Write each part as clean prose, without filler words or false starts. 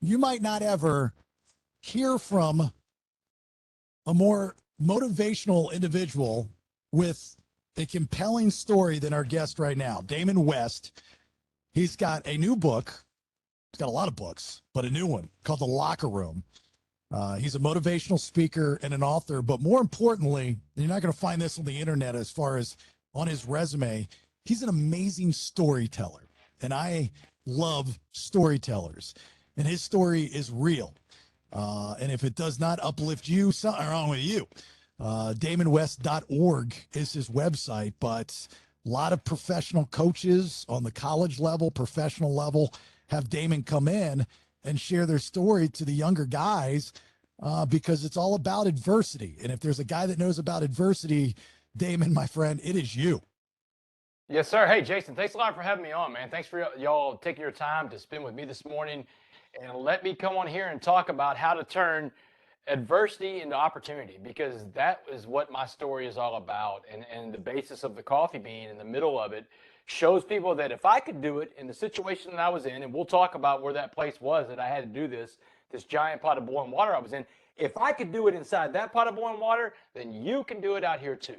you might not ever hear from a more motivational individual with a compelling story than our guest right now, Damon West. He's got a new book. He's got a lot of books, but a new one called The Locker Room. He's a motivational speaker and an author, but more importantly, you're not going to find this on the internet as far as on his resume. He's an amazing storyteller, and I love storytellers, and his story is real. And if it does not uplift you, something wrong with you. DamonWest.org is his website, but a lot of professional coaches on the college level, professional level, have Damon come in and share their story to the younger guys because it's all about adversity. And if there's a guy that knows about adversity, Damon, my friend, it is you. Yes, sir. Hey, Jason, thanks a lot for having me on, man. Thanks for y'all taking your time to spend with me this morning and let me come on here and talk about how to turn adversity into opportunity, because that is what my story is all about. And the basis of the coffee bean in the middle of it shows people that if I could do it in the situation that I was in, and we'll talk about where that place was that I had to do this giant pot of boiling water I was in, if I could do it inside that pot of boiling water, then you can do it out here too.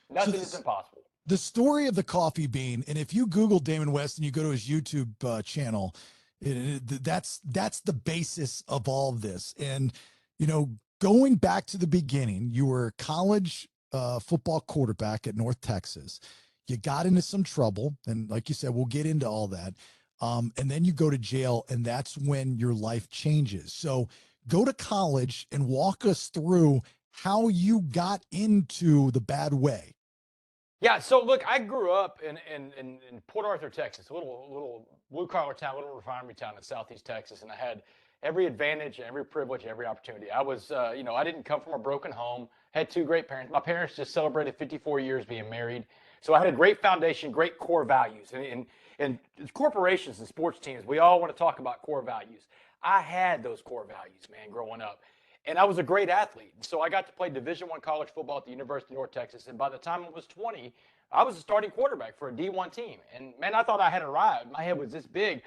Nothing is impossible. The story of the coffee bean, and if you Google Damon West and you go to his YouTube channel, that's the basis of all of this. And, you know, going back to the beginning, you were a college football quarterback at North Texas. You got into some trouble, and like you said, we'll get into all that. And then you go to jail, and that's when your life changes. So go to college and walk us through how you got into the bad way. Yeah, so look, I grew up in Port Arthur, Texas, a little blue-collar town, little refinery town in southeast Texas, and I had every advantage, every privilege, every opportunity. I was, I didn't come from a broken home, had two great parents. My parents just celebrated 54 years being married, so I had a great foundation, great core values. And corporations and sports teams, we all want to talk about core values. I had those core values, man, growing up. And I was a great athlete. So I got to play Division I college football at the University of North Texas. And by the time I was 20, I was a starting quarterback for a D1 team. And man, I thought I had arrived. My head was this big.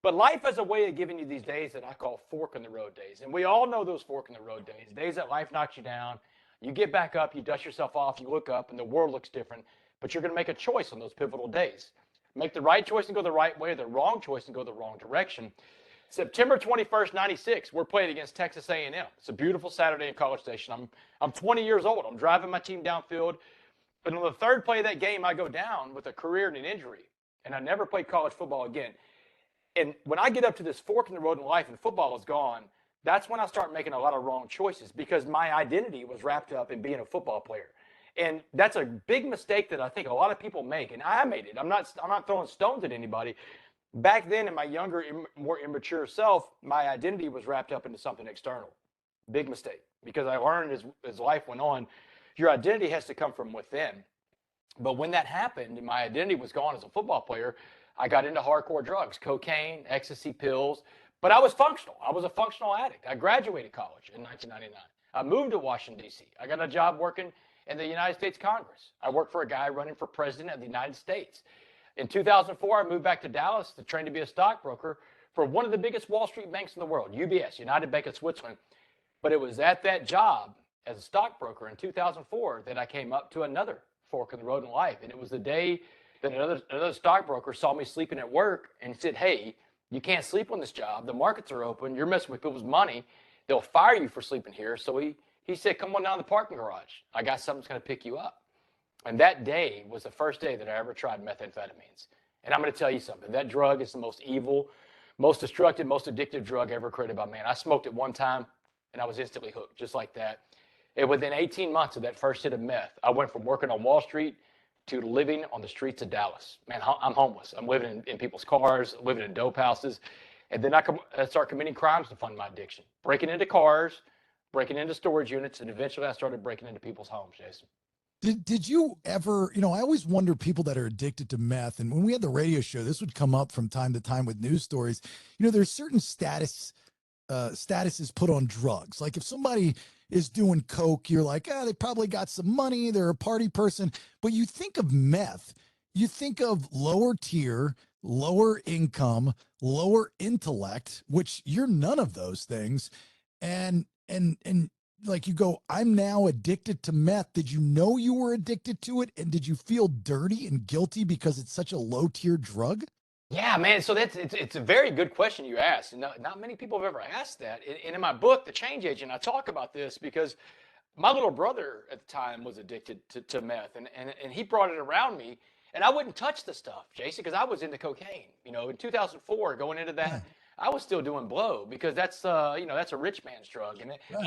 But life has a way of giving you these days that I call fork in the road days. And we all know those fork in the road days, days that life knocks you down. You get back up, you dust yourself off, you look up, and the world looks different. But you're going to make a choice on those pivotal days. Make the right choice and go the right way, the wrong choice and go the wrong direction. September 21st, 96, we're playing against Texas A&M. It's a beautiful Saturday in College Station. I'm 20 years old. I'm driving my team downfield. But on the third play of that game, I go down with a career and an injury. And I never played college football again. And when I get up to this fork in the road in life and football is gone, that's when I start making a lot of wrong choices because my identity was wrapped up in being a football player. And that's a big mistake that I think a lot of people make. And I made it. I'm not throwing stones at anybody. Back then, in my younger, more immature self, my identity was wrapped up into something external. Big mistake, because I learned as life went on, your identity has to come from within. But when that happened, and my identity was gone as a football player, I got into hardcore drugs, cocaine, ecstasy pills. But I was functional. I was a functional addict. I graduated college in 1999. I moved to Washington, D.C. I got a job working in the United States Congress. I worked for a guy running for president of the United States. In 2004, I moved back to Dallas to train to be a stockbroker for one of the biggest Wall Street banks in the world, UBS, United Bank of Switzerland. But it was at that job as a stockbroker in 2004 that I came up to another fork in the road in life. And it was the day that another stockbroker saw me sleeping at work and said, hey, you can't sleep on this job. The markets are open. You're messing with people's money. They'll fire you for sleeping here. So he said, come on down to the parking garage. I got something that's going to pick you up. And that day was the first day that I ever tried methamphetamines. And I'm going to tell you something. That drug is the most evil, most destructive, most addictive drug ever created by man. I smoked it one time, and I was instantly hooked, just like that. And within 18 months of that first hit of meth, I went from working on Wall Street to living on the streets of Dallas. Man, I'm homeless. I'm living in people's cars, living in dope houses. And then I start committing crimes to fund my addiction, breaking into cars, breaking into storage units, and eventually I started breaking into people's homes, Jason. Did you ever, I always wonder people that are addicted to meth, and when we had the radio show, this would come up from time to time with news stories. There's certain statuses put on drugs. Like if somebody is doing coke, you're like, they probably got some money, they're a party person. But you think of meth, you think of lower tier, lower income, lower intellect, which you're none of those things. And like you go, I'm now addicted to meth. Did you know you were addicted to it? And did you feel dirty and guilty because it's such a low tier drug? Yeah, man. So it's a very good question you asked. And not many people have ever asked that. And in my book, The Change Agent, I talk about this because my little brother at the time was addicted to meth, and he brought it around me, and I wouldn't touch the stuff, Jason, because I was into cocaine. In 2004, going into Yeah, that, I was still doing blow because that's that's a rich man's drug, and right.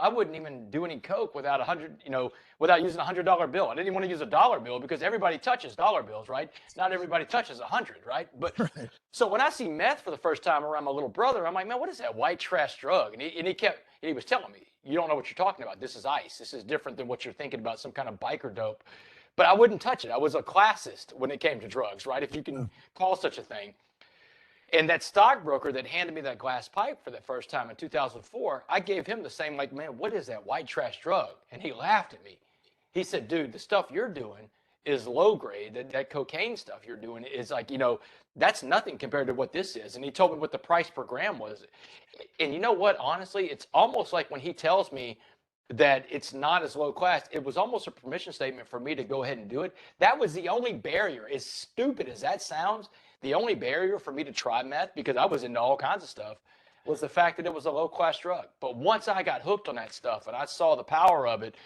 I wouldn't even do any coke without without using $100 bill. I didn't even want to use a dollar bill because everybody touches dollar bills, right? Not everybody touches 100, right? But Right. so when I see meth for the first time around my little brother, I'm like, man, what is that white trash drug? And he was telling me, you don't know what you're talking about. This is ice. This is different than what you're thinking about, some kind of biker dope. But I wouldn't touch it. I was a classist when it came to drugs, right? If you Yeah. can call such a thing. And that stockbroker that handed me that glass pipe for the first time in 2004, I gave him the same, like, man, what is that white trash drug? And he laughed at me. He said, dude, the stuff you're doing is low grade. That cocaine stuff you're doing is like, that's nothing compared to what this is. And he told me what the price per gram was. And you know what? Honestly, it's almost like when he tells me that it's not as low class, it was almost a permission statement for me to go ahead and do it. That was the only barrier, as stupid as that sounds, the only barrier for me to try meth, because I was into all kinds of stuff, was the fact that it was a low class drug. But once I got hooked on that stuff and I saw the power of it,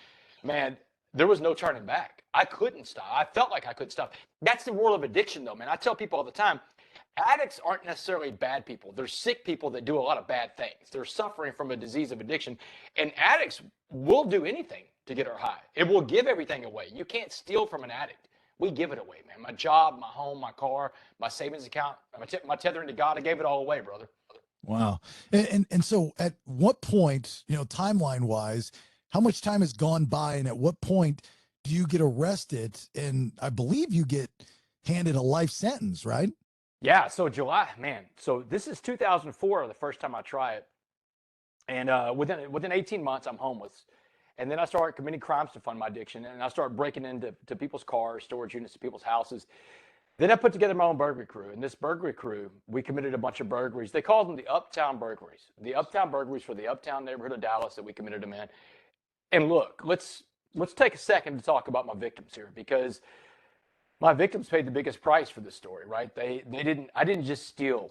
man, there was no turning back. I couldn't stop. I felt like I couldn't stop. That's the world of addiction, though, man. I tell people all the time, addicts aren't necessarily bad people. They're sick people that do a lot of bad things. They're suffering from a disease of addiction. And addicts will do anything to get our high. It will give everything away. You can't steal from an addict. We give it away, man. My job, my home, my car, my savings account, my tethering to God, I gave it all away, brother. Wow. And so at what point, timeline wise, how much time has gone by and at what point do you get arrested? And I believe you get handed a life sentence, right? Yeah, so July, man. So this is 2004, the first time I try it. And within 18 months, I'm homeless. And then I started committing crimes to fund my addiction. And I started breaking into people's cars, storage units, to people's houses. Then I put together my own burglary crew. And this burglary crew, we committed a bunch of burglaries. They called them the Uptown Burglaries. The Uptown Burglaries for the Uptown neighborhood of Dallas that we committed them in. And look, let's take a second to talk about my victims here, because my victims paid the biggest price for this story, right? They didn't. I didn't just steal.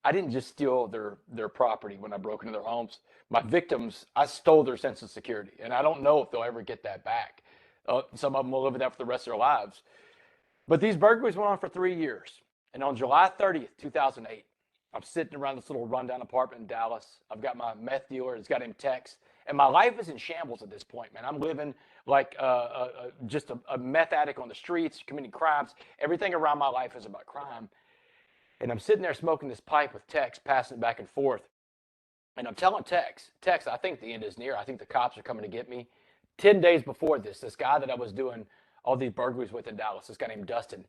I didn't just steal their property when I broke into their homes. My victims, I stole their sense of security, and I don't know if they'll ever get that back. Some of them will live with that for the rest of their lives. But these burglaries went on for 3 years. And on July 30th, 2008, I'm sitting around this little rundown apartment in Dallas. I've got my meth dealer. It's got him text. And my life is in shambles at this point, man. I'm living like just a meth addict on the streets, committing crimes. Everything around my life is about crime. And I'm sitting there smoking this pipe with Tex, passing it back and forth. And I'm telling Tex, I think the end is near. I think the cops are coming to get me. 10 days before this guy that I was doing all these burglaries with in Dallas, this guy named Dustin,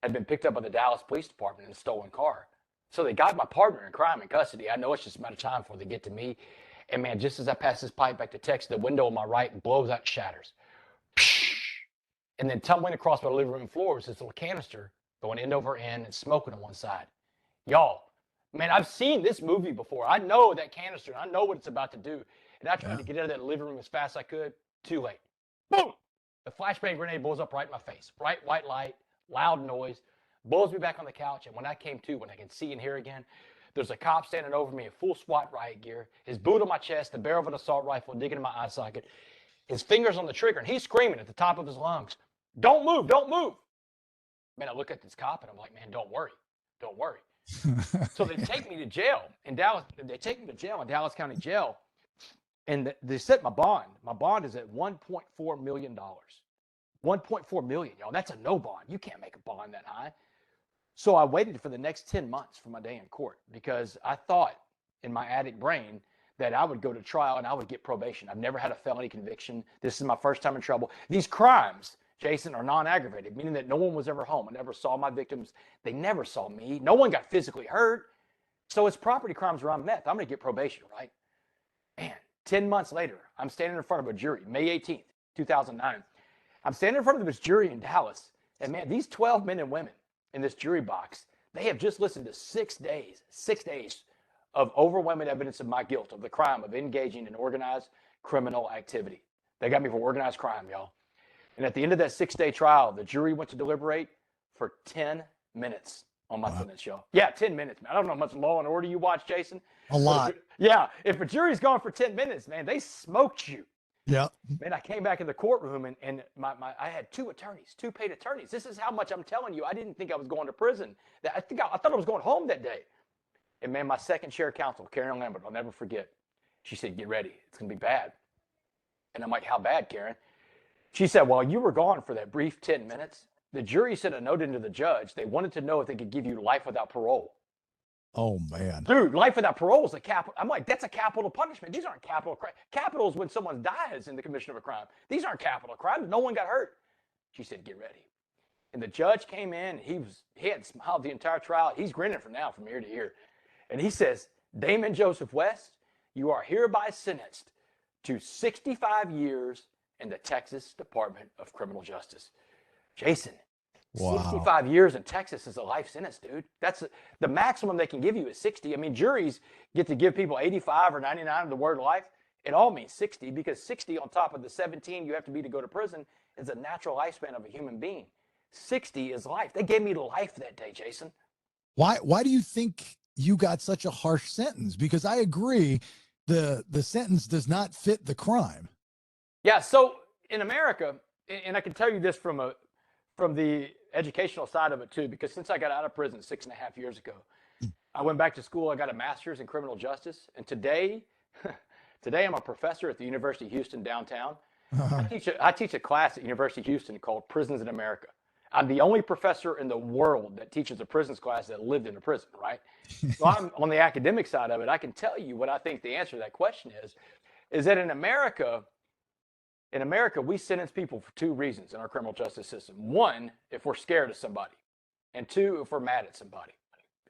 had been picked up by the Dallas Police Department in a stolen car. So they got my partner in crime in custody. I know it's just a matter of time before they get to me. And man, just as I pass this pipe back to Tex, the window on my right blows out and shatters. And then tumbling across my living room floor was this little canister going end over end and smoking on one side. Y'all, man, I've seen this movie before. I know that canister. I know what it's about to do. And I tried Yeah. to get out of that living room as fast as I could. Too late. Boom! The flashbang grenade blows up right in my face. Bright white light, loud noise, blows me back on the couch. And when I came to, when I can see and hear again, there's a cop standing over me in full SWAT riot gear, his boot on my chest, the barrel of an assault rifle digging in my eye socket, his fingers on the trigger, and he's screaming at the top of his lungs, "Don't move, don't move." Man, I look at this cop and I'm like, man, don't worry, don't worry. So they take me to jail in Dallas. They take me to jail in Dallas County Jail, and they set my bond. My bond is at $1.4 million. 1.4 million, y'all. That's a no bond. You can't make a bond that high. So I waited for the next 10 months for my day in court because I thought in my addict brain that I would go to trial and I would get probation. I've never had a felony conviction. This is my first time in trouble. These crimes, Jason, are non-aggravated, meaning that no one was ever home. I never saw my victims. They never saw me. No one got physically hurt. So it's property crimes around meth. I'm going to get probation, right? Man, 10 months later, I'm standing in front of a jury, May 18th, 2009. I'm standing in front of this jury in Dallas. And man, these 12 men and women, in this jury box, they have just listened to 6 days of overwhelming evidence of my guilt, of the crime of engaging in organized criminal activity. They got me for organized crime, y'all. And at the end of that 6-day trial, the jury went to deliberate for 10 minutes on my sentence, y'all. Yeah, 10 minutes, man. I don't know how much Law and Order you watch, Jason. A lot. Yeah, if a jury's gone for 10 minutes, man, they smoked you. Yeah. Man, I came back in the courtroom and I had 2 attorneys, 2 paid attorneys. This is how much I'm telling you. I didn't think I was going to prison. I thought I was going home that day. And man, my second chair counsel, Karen Lambert, I'll never forget. She said, "Get ready. It's going to be bad." And I'm like, "How bad, Karen?" She said, "While you were gone for that brief 10 minutes, the jury sent a note into the judge. They wanted to know if they could give you life without parole." Oh, man. Dude, life without parole is a capital. I'm like, that's a capital punishment. These aren't capital crimes. Capital is when someone dies in the commission of a crime. These aren't capital crimes. No one got hurt. She said, "Get ready." And the judge came in. He had smiled the entire trial. He's grinning from ear to ear. And he says, "Damon Joseph West, you are hereby sentenced to 65 years in the Texas Department of Criminal Justice." Jason, Wow. 65 years in Texas is a life sentence, dude. That's the maximum they can give you is 60. I mean, juries get to give people 85 or 99 of the word life. It all means 60 because 60 on top of the 17 you have to be to go to prison is a natural lifespan of a human being. 60 is life. They gave me life that day, Jason. Why do you think you got such a harsh sentence? Because I agree, the sentence does not fit the crime. Yeah, so in America, and I can tell you this from the educational side of it too, because since I got out of prison 6.5 years ago, I went back to school. I got a master's in criminal justice, and today I'm a professor at the University of Houston downtown. I teach a class at University of Houston called Prisons in America. I'm the only professor in the world that teaches a prisons class that lived in a prison, right? So I'm on the academic side of it. I can tell you what I think the answer to that question is that in America, we sentence people for 2 reasons in our criminal justice system. 1, if we're scared of somebody, and 2, if we're mad at somebody.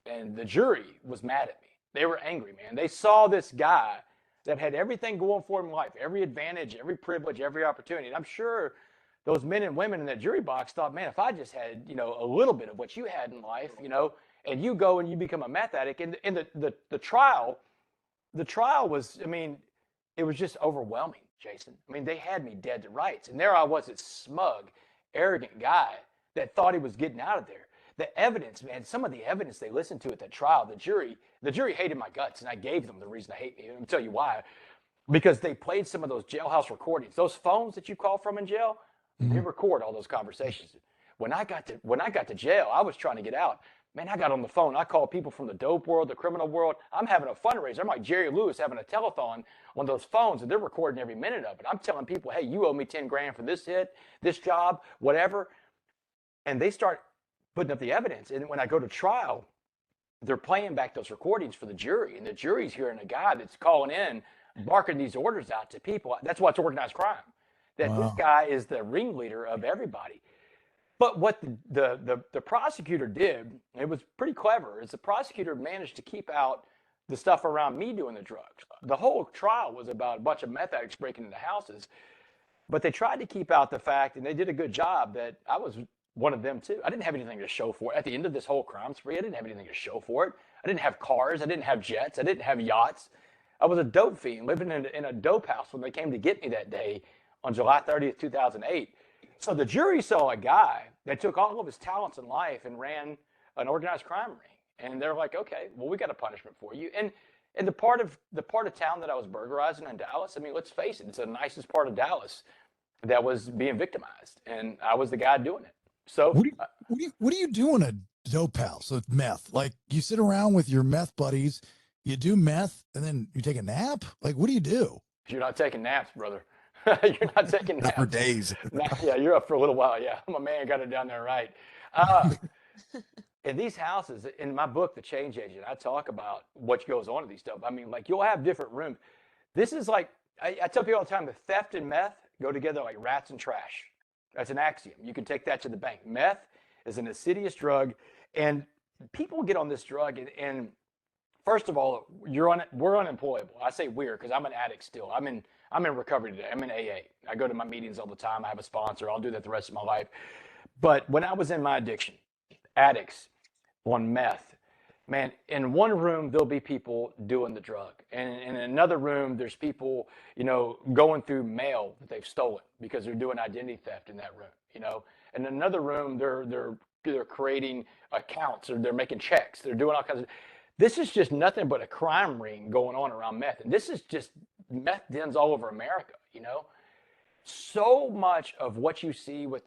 And the jury was mad at me. They were angry, man. They saw this guy that had everything going for him in life, every advantage, every privilege, every opportunity. And I'm sure those men and women in that jury box thought, man, if I just had, a little bit of what you had in life, and you go and you become a meth addict. And the trial was, it was just overwhelming, Jason. They had me dead to rights. And there I was, this smug, arrogant guy that thought he was getting out of there. The evidence, man, some of the evidence they listened to at that trial, the jury hated my guts, and I gave them the reason to hate me. Let me tell you why. Because they played some of those jailhouse recordings. Those phones that you call from in jail, they record all those conversations. When I got to jail, I was trying to get out. Man, I got on the phone. I called people from the dope world, the criminal world. I'm having a fundraiser. I'm like Jerry Lewis having a telethon on those phones, and they're recording every minute of it. I'm telling people, hey, you owe me 10 grand for this hit, this job, whatever. And they start putting up the evidence. And when I go to trial, they're playing back those recordings for the jury. And the jury's hearing a guy that's calling in, barking these orders out to people. That's why it's organized crime. That This guy is the ringleader of everybody. But what the prosecutor did, it was pretty clever, is the prosecutor managed to keep out the stuff around me doing the drugs. The whole trial was about a bunch of meth addicts breaking into houses. But they tried to keep out the fact, and they did a good job, that I was one of them too. I didn't have anything to show for it. At the end of this whole crime spree, I didn't have anything to show for it. I didn't have cars. I didn't have jets. I didn't have yachts. I was a dope fiend living in a dope house when they came to get me that day on July 30th, 2008. So the jury saw a guy that took all of his talents in life and ran an organized crime ring. And they're like, okay, well, we got a punishment for you. And the part of town that I was burglarizing in Dallas, let's face it, it's the nicest part of Dallas that was being victimized. And I was the guy doing it. So what do you do in a dope house with meth? Like, you sit around with your meth buddies, you do meth, and then you take a nap? Like, what do you do? You're not taking naps, brother. You're not taking naps. For days. Yeah, you're up for a little while. Yeah, I'm a man, got it down there right. In these houses, in my book, The Change Agent, I talk about what goes on in these stuff. You'll have different rooms. This is like, I tell people all the time, that theft and meth go together like rats and trash. That's an axiom. You can take that to the bank. Meth is an insidious drug, and people get on this drug, and first of all, we're unemployable. I say we're because I'm an addict still. I'm in recovery today. I'm in AA. I go to my meetings all the time. I have a sponsor. I'll do that the rest of my life. But when I was in my addiction, addicts on meth. Man, in one room, there'll be people doing the drug. And in another room, there's people, going through mail that they've stolen because they're doing identity theft in that room. And in another room, they're creating accounts or they're making checks. They're doing all kinds of. This is just nothing but a crime ring going on around meth. And this is just meth dens all over America. So much of what you see with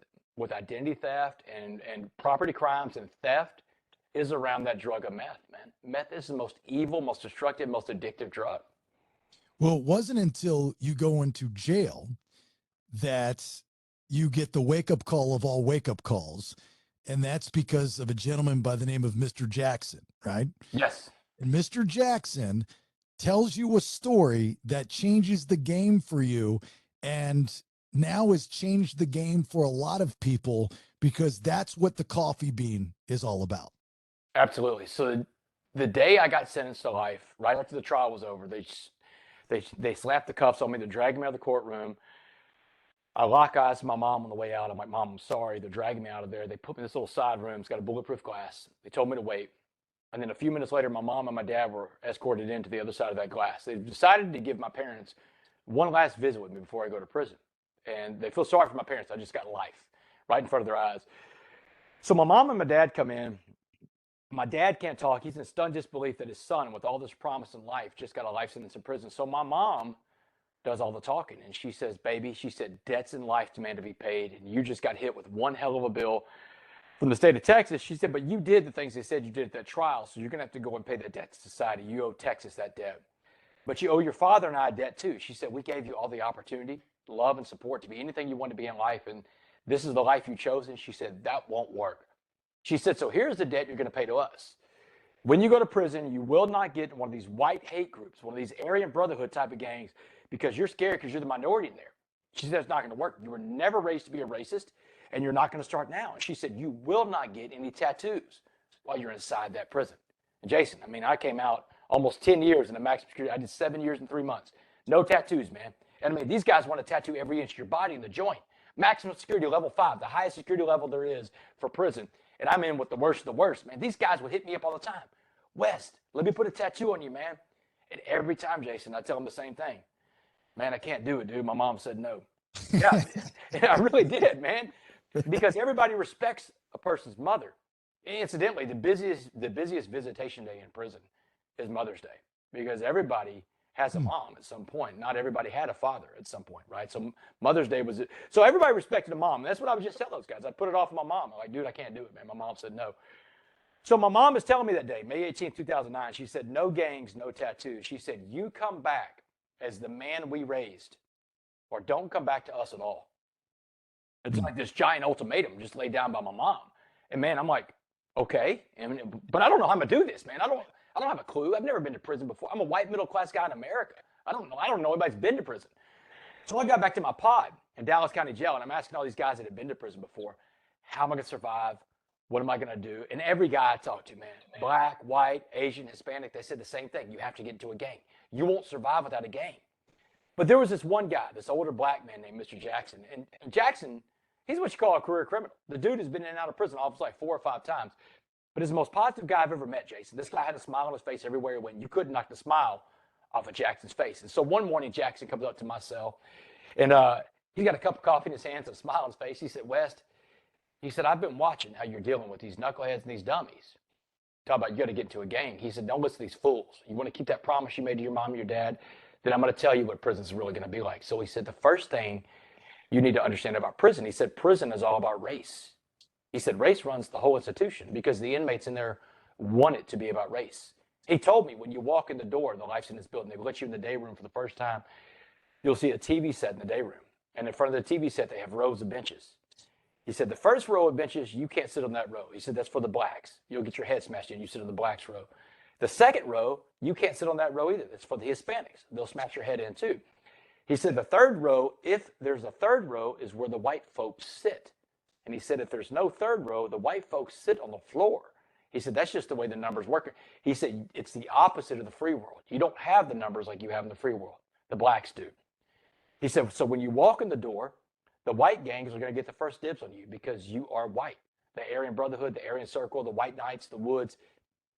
identity theft and property crimes and theft is around that drug of meth, man. Meth is the most evil, most destructive, most addictive drug. Well, it wasn't until you go into jail that you get the wake up call of all wake up calls. And that's because of a gentleman by the name of Mr. Jackson, right? Yes. And Mr. Jackson tells you a story that changes the game for you and now has changed the game for a lot of people because that's what the coffee bean is all about. Absolutely. So the day I got sentenced to life, right after the trial was over, they slapped the cuffs on me. They dragged me out of the courtroom. I lock eyes with my mom on the way out. I'm like, Mom, I'm sorry. They're dragging me out of there. They put me in this little side room. It's got a bulletproof glass. They told me to wait. And then a few minutes later, my mom and my dad were escorted into the other side of that glass. They decided to give my parents one last visit with me before I go to prison. And they feel sorry for my parents. I just got life right in front of their eyes. So my mom and my dad come in. My dad can't talk. He's in stunned disbelief that his son, with all this promise in life, just got a life sentence in prison. So my mom does all the talking. And she says, baby, she said, debts in life demand to be paid. And you just got hit with one hell of a bill from the state of Texas. She said, but you did the things they said you did at that trial. So you're going to have to go and pay that debt to society. You owe Texas that debt. But you owe your father and I a debt too. She said, we gave you all the opportunity, love, and support to be anything you want to be in life. And this is the life you chose. And she said, that won't work. She said, so here's the debt you're going to pay to us. When you go to prison, you will not get in one of these white hate groups, one of these Aryan Brotherhood type of gangs, because you're scared because you're the minority in there. She said, it's not going to work. You were never raised to be a racist, and you're not going to start now. And she said, you will not get any tattoos while you're inside that prison. And Jason, I mean, I came out almost 10 years in the maximum security. I did 7 years and 3 months. No tattoos, man. And I mean, these guys want to tattoo every inch of your body in the joint. Maximum security level 5, the highest security level there is for prison. And I'm in with the worst of the worst, man. These guys would hit me up all the time. West, let me put a tattoo on you, man. And every time, Jason, I tell them the same thing. Man, I can't do it, dude. My mom said no. Yeah, I really did, man. Because everybody respects a person's mother. Incidentally, the busiest visitation day in prison is Mother's Day. Because everybody has a mom at some point. Not everybody had a father at some point, right? So Mother's Day was it. So everybody respected a mom. That's what I would just tell those guys. I'd put it off on my mom. I'm like, dude, I can't do it, man. My mom said no. So my mom is telling me that day, May 18th, 2009, she said, no gangs, no tattoos. She said, you come back as the man we raised, or don't come back to us at all. It's like this giant ultimatum just laid down by my mom. And man, I'm like, okay. But I don't know how I'm going to do this, man. I don't have a clue. I've never been to prison before. I'm a white middle-class guy in America. I don't know anybody's been to prison. So I got back to my pod in Dallas County Jail, and I'm asking all these guys that have been to prison before, how am I going to survive? What am I going to do? And every guy I talked to, man, black, white, Asian, Hispanic, they said the same thing. You have to get into a gang. You won't survive without a gang. But there was this one guy, this older black man named Mr. Jackson. And Jackson, he's what you call a career criminal. The dude has been in and out of prison almost like 4 or 5 times. But he's the most positive guy I've ever met, Jason. This guy had a smile on his face everywhere he went. You couldn't knock the smile off of Jackson's face. And so one morning, Jackson comes up to my cell, and he's got a cup of coffee in his hands and a smile on his face. He said, West, he said, I've been watching how you're dealing with these knuckleheads and these dummies. Talk about you got to get into a gang. He said, don't listen to these fools. You want to keep that promise you made to your mom and your dad, then I'm going to tell you what prison's really going to be like. So he said, the first thing you need to understand about prison, he said, prison is all about race. He said, race runs the whole institution because the inmates in there want it to be about race. He told me when you walk in the door of the life sentence building, they let you in the day room for the first time, you'll see a TV set in the day room. And in front of the TV set, they have rows of benches. He said, the first row of benches, you can't sit on that row. He said, that's for the blacks. You'll get your head smashed in. You sit on the blacks row. The second row, you can't sit on that row either. It's for the Hispanics. They'll smash your head in too. He said, the third row, if there's a third row, is where the white folks sit. And he said, if there's no third row, the white folks sit on the floor. He said, that's just the way the numbers work. He said, it's the opposite of the free world. You don't have the numbers like you have in the free world. The blacks do. He said, so when you walk in the door, the white gangs are going to get the first dibs on you because you are white. the Aryan Brotherhood, the Aryan Circle, the White Knights, the Woods.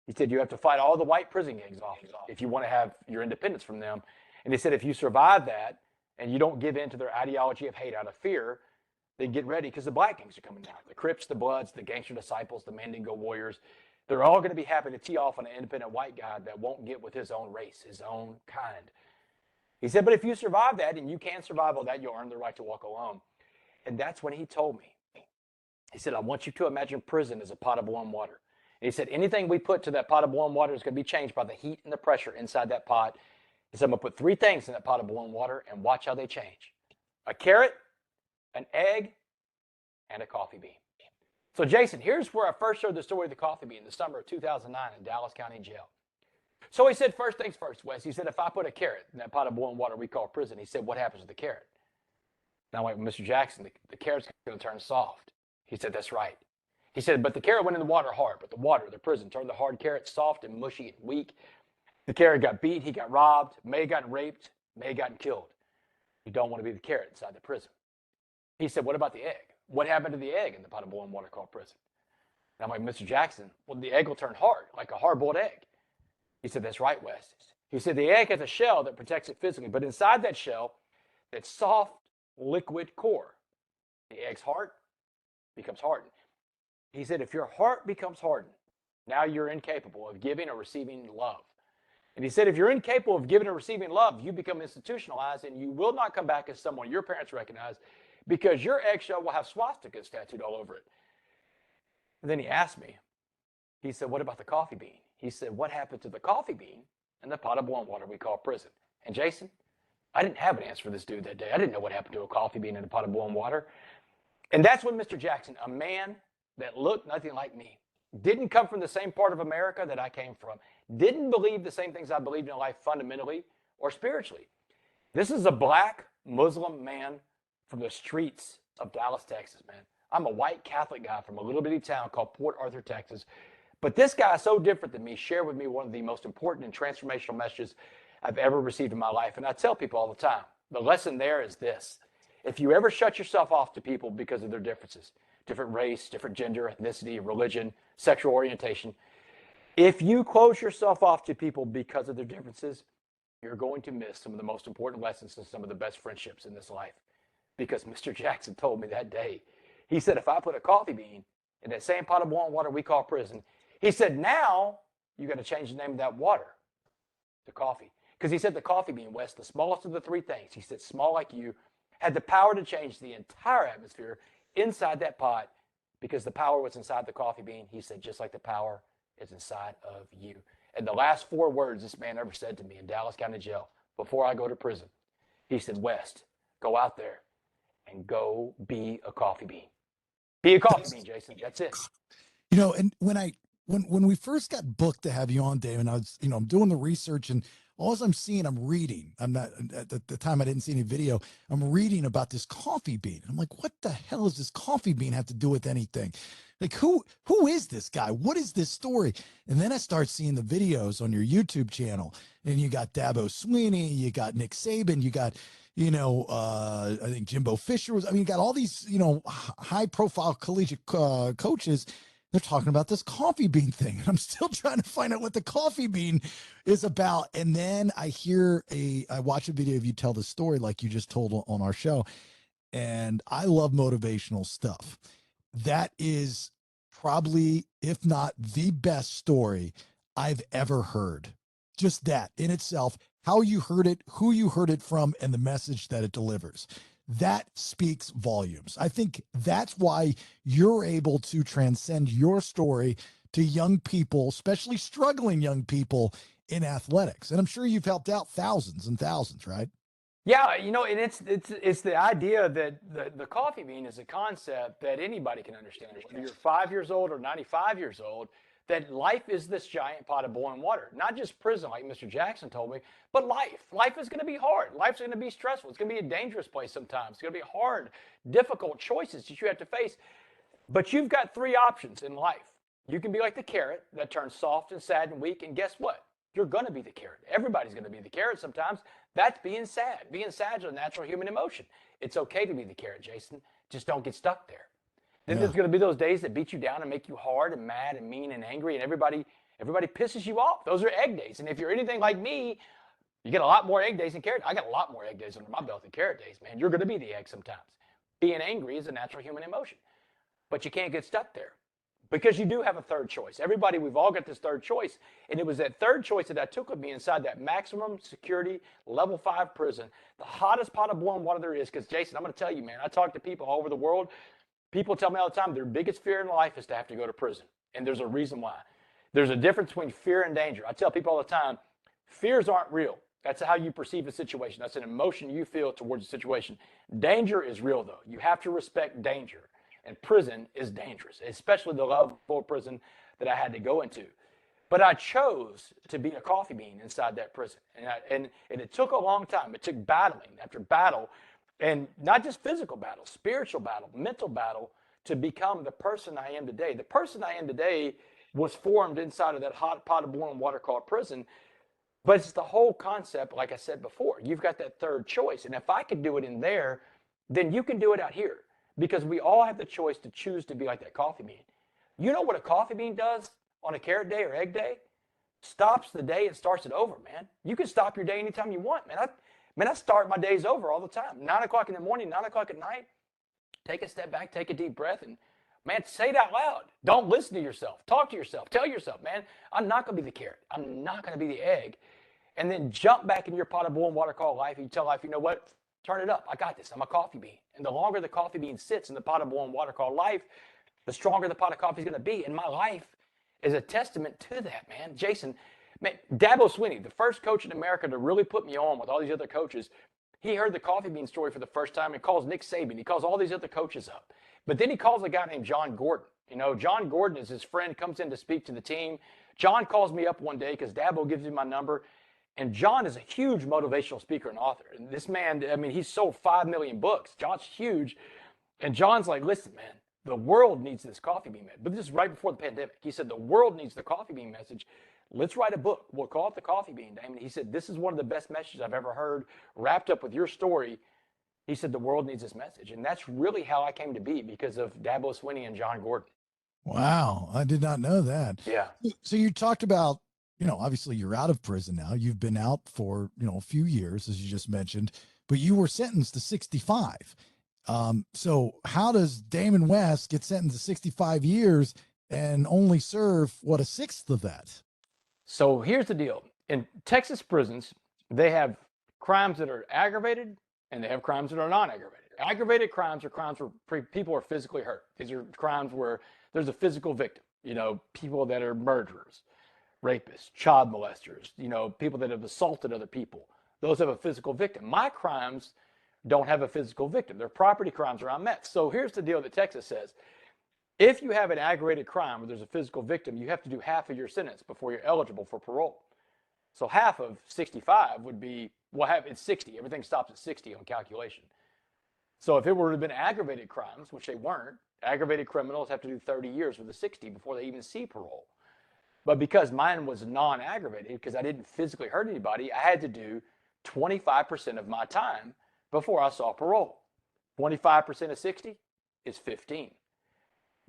He said you have to fight all the white prison gangs off if you want to have your independence from them. And he said if you survive that and you don't give in to their ideology of hate out of fear, then get ready because the black gangs are coming down. The Crips, the Bloods, the Gangster Disciples, the Mandingo Warriors, they're all going to be happy to tee off on an independent white guy that won't get with his own race, his own kind. He said, but if you survive that, and you can survive all that, you'll earn the right to walk alone. And that's when he told me. He said, I want you to imagine prison as a pot of boiling water. And he said, anything we put to that pot of boiling water is going to be changed by the heat and the pressure inside that pot. He said, I'm going to put 3 things in that pot of boiling water and watch how they change. A carrot, an egg, and a coffee bean. So, Jason, here's where I first heard the story of the coffee bean in the summer of 2009 in Dallas County Jail. So he said, first things first, Wes. He said, if I put a carrot in that pot of boiling water we call prison, he said, what happens to the carrot? Now, wait, Mr. Jackson, the carrot's going to turn soft. He said, that's right. He said, but the carrot went in the water hard, but the water, the prison, turned the hard carrot soft and mushy and weak. The carrot got beat, he got robbed, may have gotten raped, may have gotten killed. You don't want to be the carrot inside the prison. He said, what about the egg? What happened to the egg in the pot of boiling water called prison? And I'm like, Mr. Jackson, well, the egg will turn hard, like a hard-boiled egg. He said, that's right, Wes. He said, the egg has a shell that protects it physically, but inside that shell, that soft, liquid core, the egg's heart becomes hardened. He said, if your heart becomes hardened, now you're incapable of giving or receiving love. And he said, if you're incapable of giving or receiving love, you become institutionalized and you will not come back as someone your parents recognize because your eggshell will have swastikas tattooed all over it. And then he asked me, he said, what about the coffee bean? He said, what happened to the coffee bean in the pot of boiling water we call prison? And Jason, I didn't have an answer for this dude that day. I didn't know what happened to a coffee bean in a pot of boiling water. And that's when Mr. Jackson, a man that looked nothing like me, didn't come from the same part of America that I came from, didn't believe the same things I believed in life fundamentally or spiritually. This is a black Muslim man from the streets of Dallas, Texas, man. I'm a white Catholic guy from a little bitty town called Port Arthur, Texas. But this guy, so different than me, shared with me one of the most important and transformational messages I've ever received in my life. And I tell people all the time, the lesson there is this. If you ever shut yourself off to people because of their differences, different race, different gender, ethnicity, religion, sexual orientation, if you close yourself off to people because of their differences, you're going to miss some of the most important lessons and some of the best friendships in this life. Because Mr. Jackson told me that day, he said, if I put a coffee bean in that same pot of boiling water we call prison, he said, now you got to change the name of that water to coffee. Because he said the coffee bean, Wes, the smallest of the 3 things, he said, small like you, had the power to change the entire atmosphere inside that pot because the power was inside the coffee bean. He said, just like the power is inside of you. And the last 4 words this man ever said to me in Dallas County Jail before I go to prison, he said, West, go out there and go be a coffee bean. Be a coffee bean, Jason. That's it. You know, and when we first got booked to have you on, Damon, I was, I'm doing the research and all I'm seeing, I'm reading. I'm not at the time I didn't see any video. I'm reading about this coffee bean. I'm like, what the hell does this coffee bean have to do with anything? Like, who is this guy? What is this story? And then I start seeing the videos on your YouTube channel, and you got Dabo Sweeney, you got Nick Saban, you got, I think Jimbo Fisher was. I mean, you got all these, high-profile collegiate coaches. They're talking about this coffee bean thing. I'm still trying to find out what the coffee bean is about. And then I watch a video of you tell the story like you just told on our show. And I love motivational stuff. That is probably, if not the best story I've ever heard. Just that in itself, how you heard it, who you heard it from, and the message that it delivers. That speaks volumes. I think that's why you're able to transcend your story to young people, especially struggling young people in athletics. And I'm sure you've helped out thousands and thousands, right? Yeah, and it's the idea that the coffee bean is a concept that anybody can understand. Whether you're 5 years old or 95 years old, that life is this giant pot of boiling water. Not just prison, like Mr. Jackson told me, but life. Life is going to be hard. Life's going to be stressful. It's going to be a dangerous place sometimes. It's going to be hard, difficult choices that you have to face. But you've got 3 options in life. You can be like the carrot that turns soft and sad and weak, and guess what? You're going to be the carrot. Everybody's going to be the carrot sometimes. That's being sad. Being sad is a natural human emotion. It's okay to be the carrot, Jason. Just don't get stuck there. Then there's going to be those days that beat you down and make you hard and mad and mean and angry, and everybody pisses you off. Those are egg days. And if you're anything like me, you get a lot more egg days than carrot. I got a lot more egg days under my belt than carrot days, man. You're going to be the egg sometimes. Being angry is a natural human emotion, but you can't get stuck there because you do have a third choice. Everybody, we've all got this third choice, and it was that third choice that I took with me inside that maximum security level 5 prison, the hottest pot of boiling water there is. Because Jason, I'm going to tell you, man, I talk to people all over the world. People tell me all the time their biggest fear in life is to have to go to prison, and there's a reason why. There's a difference between fear and danger. I tell people all the time, fears aren't real. That's how you perceive a situation. That's an emotion you feel towards a situation. Danger is real, though. You have to respect danger. And prison is dangerous, especially the level of prison that I had to go into. But I chose to be a coffee bean inside that prison. And it took a long time. It took battling after battle, and not just physical battle, spiritual battle, mental battle, to become the person I am today. The person I am today was formed inside of that hot pot of boiling water called prison. But it's the whole concept, like I said before. You've got that third choice. And if I could do it in there, then you can do it out here. Because we all have the choice to choose to be like that coffee bean. You know what a coffee bean does on a carrot day or egg day? Stops the day and starts it over, man. You can stop your day anytime you want, man. I start my days over all the time. 9 o'clock in the morning, 9 o'clock at night. Take a step back, take a deep breath, and man, say it out loud. Don't listen to yourself. Talk to yourself. Tell yourself, man, I'm not going to be the carrot. I'm not going to be the egg. And then jump back in your pot of boiling water called life. And you tell life, you know what? Turn it up. I got this. I'm a coffee bean. And the longer the coffee bean sits in the pot of boiling water called life, the stronger the pot of coffee is going to be. And my life is a testament to that, man. Jason, man, Dabo Swinney, the first coach in America to really put me on with all these other coaches, he heard the coffee bean story for the first time and calls Nick Saban. He calls all these other coaches up. But then he calls a guy named John Gordon. You know, John Gordon is his friend, comes in to speak to the team. John calls me up one day because Dabo gives him my number. And John is a huge motivational speaker and author. And this man, I mean, he's sold 5 million books. John's huge. And John's like, listen, man, the world needs this coffee bean message. But this is right before the pandemic. He said, the world needs the coffee bean message. Let's write a book. We'll call it The Coffee Bean, Damon. He said, this is one of the best messages I've ever heard wrapped up with your story. He said, the world needs this message. And that's really how I came to be, because of Dabo Swinney and John Gordon. Wow. I did not know that. Yeah. So you talked about, you know, obviously you're out of prison now. You've been out for, you know, a few years, as you just mentioned, but you were sentenced to 65. So how does Damon West get sentenced to 65 years and only serve, what, a sixth of that? So here's the deal. In Texas prisons, they have crimes that are aggravated and they have crimes that are non-aggravated. Aggravated crimes are crimes where people are physically hurt. These are crimes where there's a physical victim, you know, people that are murderers, rapists, child molesters, you know, people that have assaulted other people. Those have a physical victim. My crimes don't have a physical victim. They're property crimes around meth. So here's the deal that Texas says. If you have an aggravated crime where there's a physical victim, you have to do half of your sentence before you're eligible for parole. So half of 65 would be, well, it's 60. Everything stops at 60 on calculation. So if it were to have been aggravated crimes, which they weren't, aggravated criminals have to do 30 years with a 60 before they even see parole. But because mine was non-aggravated, because I didn't physically hurt anybody, I had to do 25% of my time before I saw parole. 25% of 60 is 15.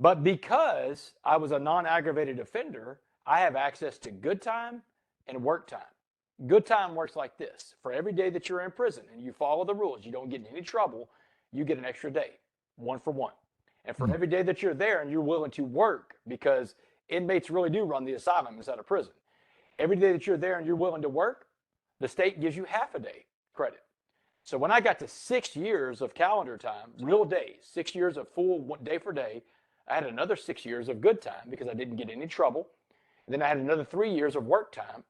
But because I was a non-aggravated offender, I have access to good time and work time. Good time works like this. For every day that you're in prison and you follow the rules, you don't get in any trouble, you get an extra day, 1 for 1. And for every day that you're there and you're willing to work, because inmates really do run the asylum inside of prison. Every day that you're there and you're willing to work, the state gives you half a day credit. So when I got to 6 years of calendar time, real days, 6 years of full day for day, I had another 6 years of good time because I didn't get any trouble. And then I had another 3 years of work time.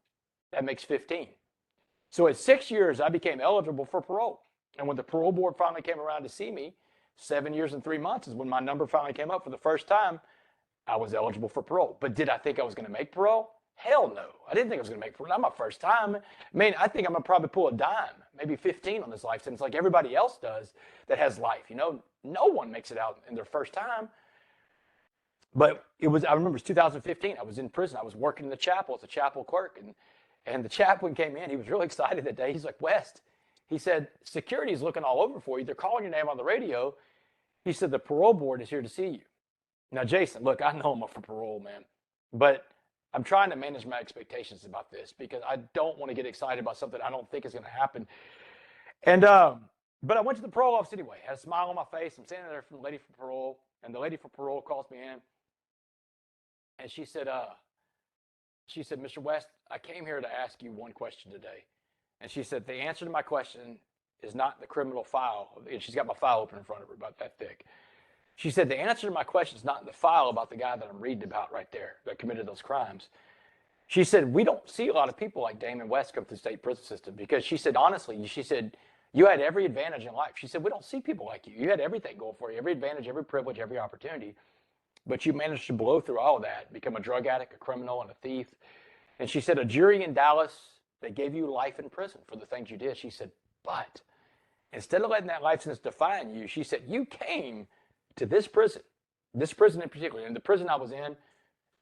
That makes 15. So at 6 years, I became eligible for parole. And when the parole board finally came around to see me, 7 years and 3 months is when my number finally came up for the first time. I was eligible for parole. But did I think I was going to make parole? Hell no. I didn't think I was going to make parole. Not my first time. I mean, I think I'm going to probably pull a dime, maybe 15 on this life sentence like everybody else does that has life. You know, no one makes it out in their first time. But I remember it was 2015. I was in prison. I was working in the chapel as a chapel clerk. And the chaplain came in. He was really excited that day. He's like, West, he said, security's looking all over for you. They're calling your name on the radio. He said, the parole board is here to see you. Now, Jason, look, I know I'm up for parole, man, but I'm trying to manage my expectations about this because I don't want to get excited about something I don't think is going to happen. And but I went to the parole office anyway. Had a smile on my face. I'm standing there from the lady for parole, and the lady for parole calls me in, and she said, Mr. West, I came here to ask you one question today. And she said, the answer to my question is not the criminal file. And she's got my file open in front of her, about that thick. She said, the answer to my question is not in the file about the guy that I'm reading about right there that committed those crimes. She said, we don't see a lot of people like Damon West come through the state prison system because she said, honestly, she said, you had every advantage in life. She said, we don't see people like you. You had everything going for you, every advantage, every privilege, every opportunity. But you managed to blow through all of that, become a drug addict, a criminal, and a thief. And she said, a jury in Dallas, they gave you life in prison for the things you did. She said, but instead of letting that life sentence define you, she said, you came to this prison in particular, and the prison I was in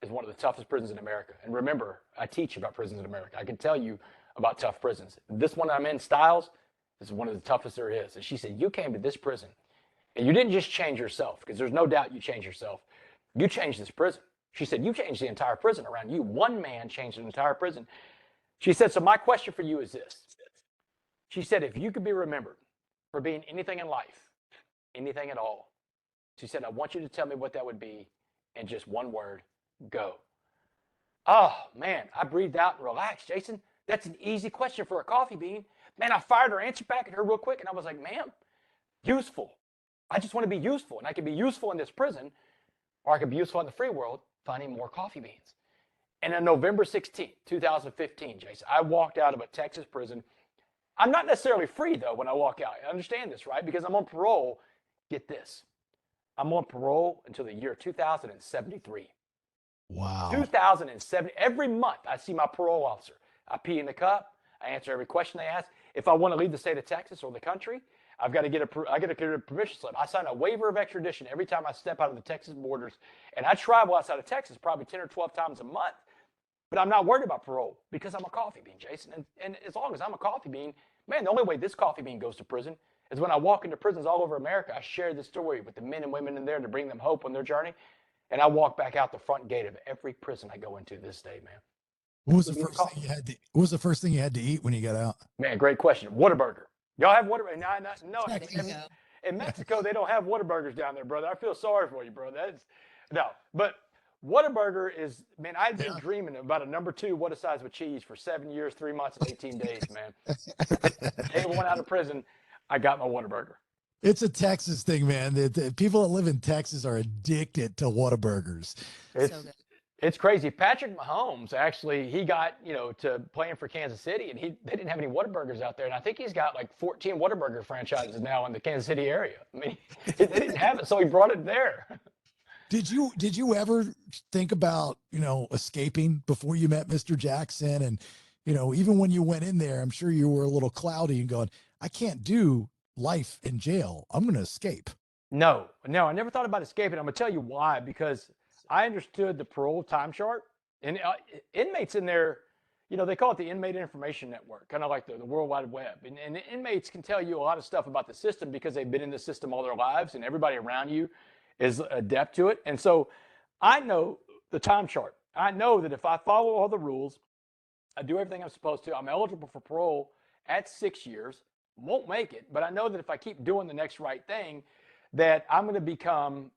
is one of the toughest prisons in America. And remember, I teach about prisons in America. I can tell you about tough prisons. This one I'm in, Styles, is one of the toughest there is. And she said, you came to this prison, and you didn't just change yourself, because there's no doubt you changed yourself. You changed this prison. She said, you changed the entire prison around you. One man changed an entire prison. She said, so my question for you is this. She said, if you could be remembered for being anything in life, anything at all, she said, I want you to tell me what that would be in just one word, go. Oh, man, I breathed out and relaxed, Jason. That's an easy question for a coffee bean. Man, I fired her answer back at her real quick, and I was like, ma'am, useful. I just want to be useful, and I can be useful in this prison, or I could be useful in the free world, finding more coffee beans. And on November 16th, 2015, Jason, I walked out of a Texas prison. I'm not necessarily free, though, when I walk out. I understand this, right? Because I'm on parole. Get this. I'm on parole until the year 2073. Wow. 2070. Every month, I see my parole officer. I pee in the cup. I answer every question they ask. If I want to leave the state of Texas or the country, I got to get a permission slip. I sign a waiver of extradition every time I step out of the Texas borders, and I travel outside of Texas probably 10 or 12 times a month. But I'm not worried about parole because I'm a coffee bean, Jason. And as long as I'm a coffee bean, man, the only way this coffee bean goes to prison is when I walk into prisons all over America. I share this story with the men and women in there to bring them hope on their journey, and I walk back out the front gate of every prison I go into this day, man. What was the first thing you had to? What was the first thing you had to eat when you got out? Man, great question. Whataburger. Y'all have Whataburger? No. Mexico. In Mexico, they don't have Whataburgers down there, brother. I feel sorry for you, bro. But Whataburger is, man, I've been dreaming about a number 2 what a size with cheese for 7 years, 3 months, and 18 days, man. Day one out of prison, I got my Whataburger. It's a Texas thing, man. The people that live in Texas are addicted to Whataburgers. So good. It's crazy. Patrick Mahomes, actually, he got, to playing for Kansas City, and they didn't have any Whataburgers out there. And I think he's got like 14 Whataburger franchises now in the Kansas City area. I mean, they didn't have it, so he brought it there. Did you ever think about, escaping before you met Mr. Jackson? And, even when you went in there, I'm sure you were a little cloudy and going, I can't do life in jail. I'm going to escape. No, I never thought about escaping. I'm going to tell you why, because I understood the parole time chart, and inmates in there, they call it the Inmate Information Network, kind of like the World Wide Web. And the inmates can tell you a lot of stuff about the system because they've been in the system all their lives, and everybody around you is adept to it. And so I know the time chart. I know that if I follow all the rules, I do everything I'm supposed to, I'm eligible for parole at 6 years. Won't make it, but I know that if I keep doing the next right thing, that I'm going to become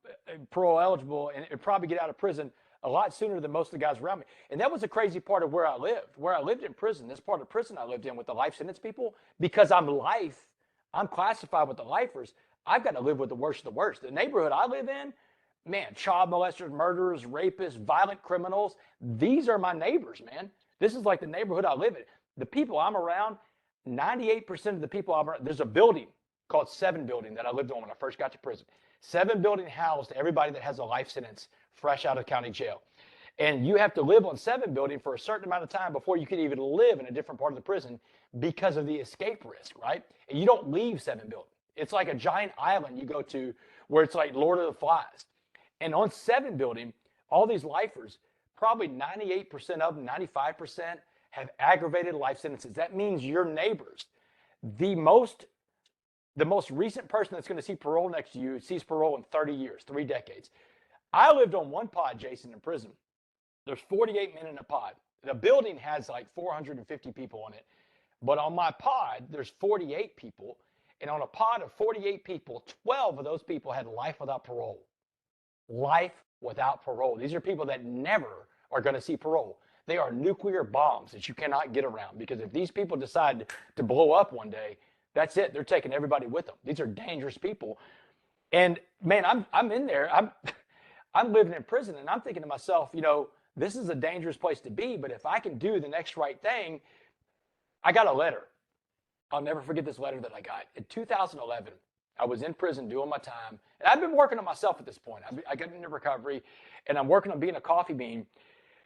parole eligible and probably get out of prison a lot sooner than most of the guys around me. And that was a crazy part of where I lived. Where I lived in prison, this part of prison I lived in with the life sentence people, because I'm classified with the lifers. I've got to live with the worst of the worst. The neighborhood I live in, man, child molesters, murderers, rapists, violent criminals, these are my neighbors, man. This is like the neighborhood I live in. The people I'm around, 98% of the people I'm around, there's a building called 7 Building that I lived on when I first got to prison. 7 Building housed everybody that has a life sentence fresh out of county jail. And you have to live on 7 Building for a certain amount of time before you can even live in a different part of the prison because of the escape risk, right? And you don't leave 7 Building. It's like a giant island you go to where it's like Lord of the Flies. And on 7 Building, all these lifers, probably 98% of them, 95%, have aggravated life sentences. That means your neighbors. The most recent person that's going to see parole next to you sees parole in 30 years, 3 decades. I lived on one pod, Jason, in prison. There's 48 men in a pod. The building has like 450 people on it. But on my pod, there's 48 people. And on a pod of 48 people, 12 of those people had life without parole. Life without parole. These are people that never are going to see parole. They are nuclear bombs that you cannot get around, because if these people decide to blow up one day, that's it. They're taking everybody with them. These are dangerous people. And man, I'm in there. I'm living in prison, and I'm thinking to myself, this is a dangerous place to be, but if I can do the next right thing. I got a letter. I'll never forget this letter that I got. In 2011, I was in prison doing my time, and I've been working on myself at this point. I got into recovery, and I'm working on being a coffee bean,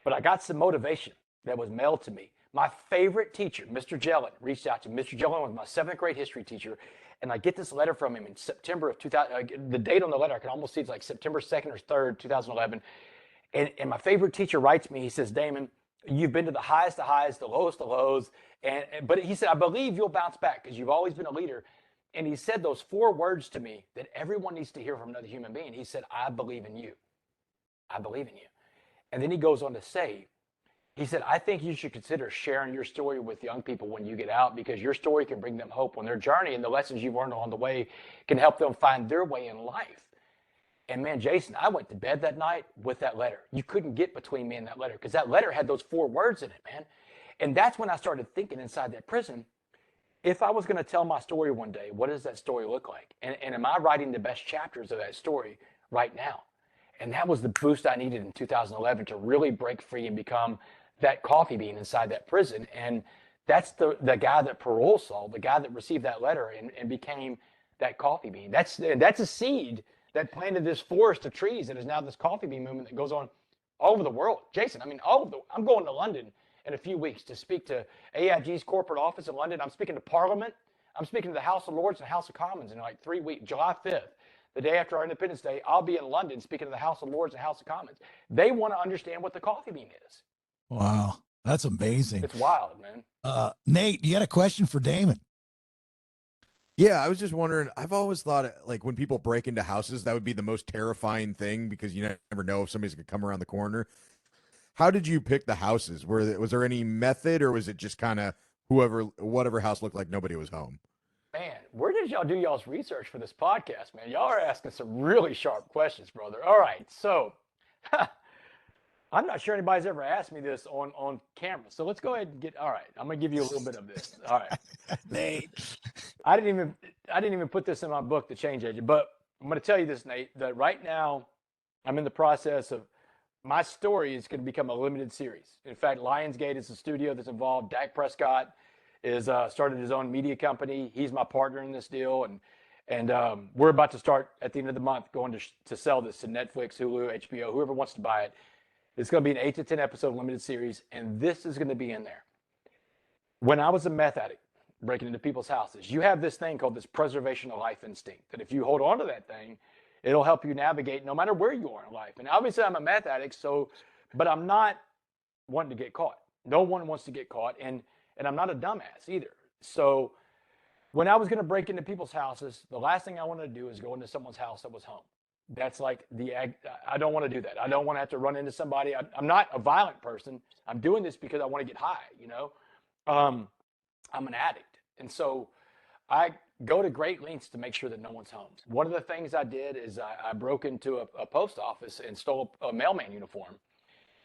but I got some motivation that was mailed to me. My favorite teacher, Mr. Jellin, reached out to me. Mr. Jellin was my 7th grade history teacher, and I get this letter from him in September of 2000. The date on the letter, I can almost see it's like September 2nd or 3rd, 2011. And my favorite teacher writes me, he says, Damon, you've been to the highest of highs, the lowest of lows. But he said, I believe you'll bounce back because you've always been a leader. And he said those 4 words to me that everyone needs to hear from another human being. He said, I believe in you. I believe in you. And then he goes on to say, he said, I think you should consider sharing your story with young people when you get out, because your story can bring them hope on their journey, and the lessons you've learned along the way can help them find their way in life. And man, Jason, I went to bed that night with that letter. You couldn't get between me and that letter, because that letter had those 4 words in it, man. And that's when I started thinking inside that prison, if I was going to tell my story one day, what does that story look like? And am I writing the best chapters of that story right now? And that was the boost I needed in 2011 to really break free and become that coffee bean inside that prison. And that's the guy that parole saw, the guy that received that letter and became that coffee bean. That's a seed that planted this forest of trees that is now this coffee bean movement that goes on all over the world. Jason, I mean, I'm going to London in a few weeks to speak to AIG's corporate office in London. I'm speaking to Parliament. I'm speaking to the House of Lords and House of Commons in like 3 weeks, July 5th. The day after our Independence Day, I'll be in London speaking to the House of Lords and House of Commons. They want to understand what the coffee bean is. Wow, that's amazing. It's wild, man. Nate, you got a question for Damon? Yeah, I was just wondering, I've always thought, like, when people break into houses, that would be the most terrifying thing, because you never know if somebody's going to come around the corner. How did you pick the houses? Was there any method, or was it just kind of whatever house looked like nobody was home? Man, where did y'all do y'all's research for this podcast, man? Y'all are asking some really sharp questions, brother. All right, so I'm not sure anybody's ever asked me this on camera. So let's go ahead and all right, I'm going to give you a little bit of this. All right. Nate. I didn't even put this in my book, The Change Agent, but I'm going to tell you this, Nate, that right now I'm in the process of my story is going to become a limited series. In fact, Lionsgate is the studio that's involved. Dak Prescott is started his own media company. He's my partner in this deal, and we're about to start at the end of the month going to sell this to Netflix, Hulu, HBO, whoever wants to buy it. It's going to be an 8 to 10 episode limited series, and this is going to be in there. When I was a meth addict, breaking into people's houses, you have this thing called this preservation of life instinct, that if you hold on to that thing, it'll help you navigate no matter where you are in life. And obviously I'm a meth addict, but I'm not wanting to get caught. No one wants to get caught, and I'm not a dumbass either. So when I was going to break into people's houses, the last thing I wanted to do is go into someone's house that was home. That's like I don't want to do that. I don't want to have to run into somebody. I'm not a violent person. I'm doing this because I want to get high, I'm an addict. And so I go to great lengths to make sure that no one's home. One of the things I did is I broke into a post office and stole a mailman uniform.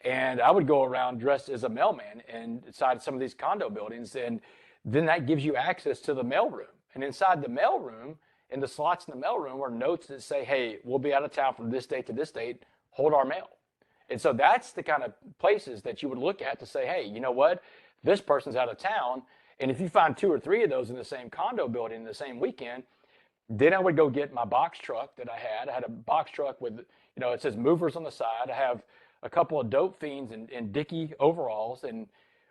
And I would go around dressed as a mailman inside some of these condo buildings. And then that gives you access to the mailroom. And inside the mailroom, in the slots in the mailroom, are notes that say, hey, we'll be out of town from this date to this date, hold our mail. And so that's the kind of places that you would look at to say, hey, you know what? This person's out of town. And if you find 2 or 3 of those in the same condo building in the same weekend, then I would go get my box truck that I had. I had a box truck with, it says movers on the side. I have a couple of dope fiends in Dickie overalls, and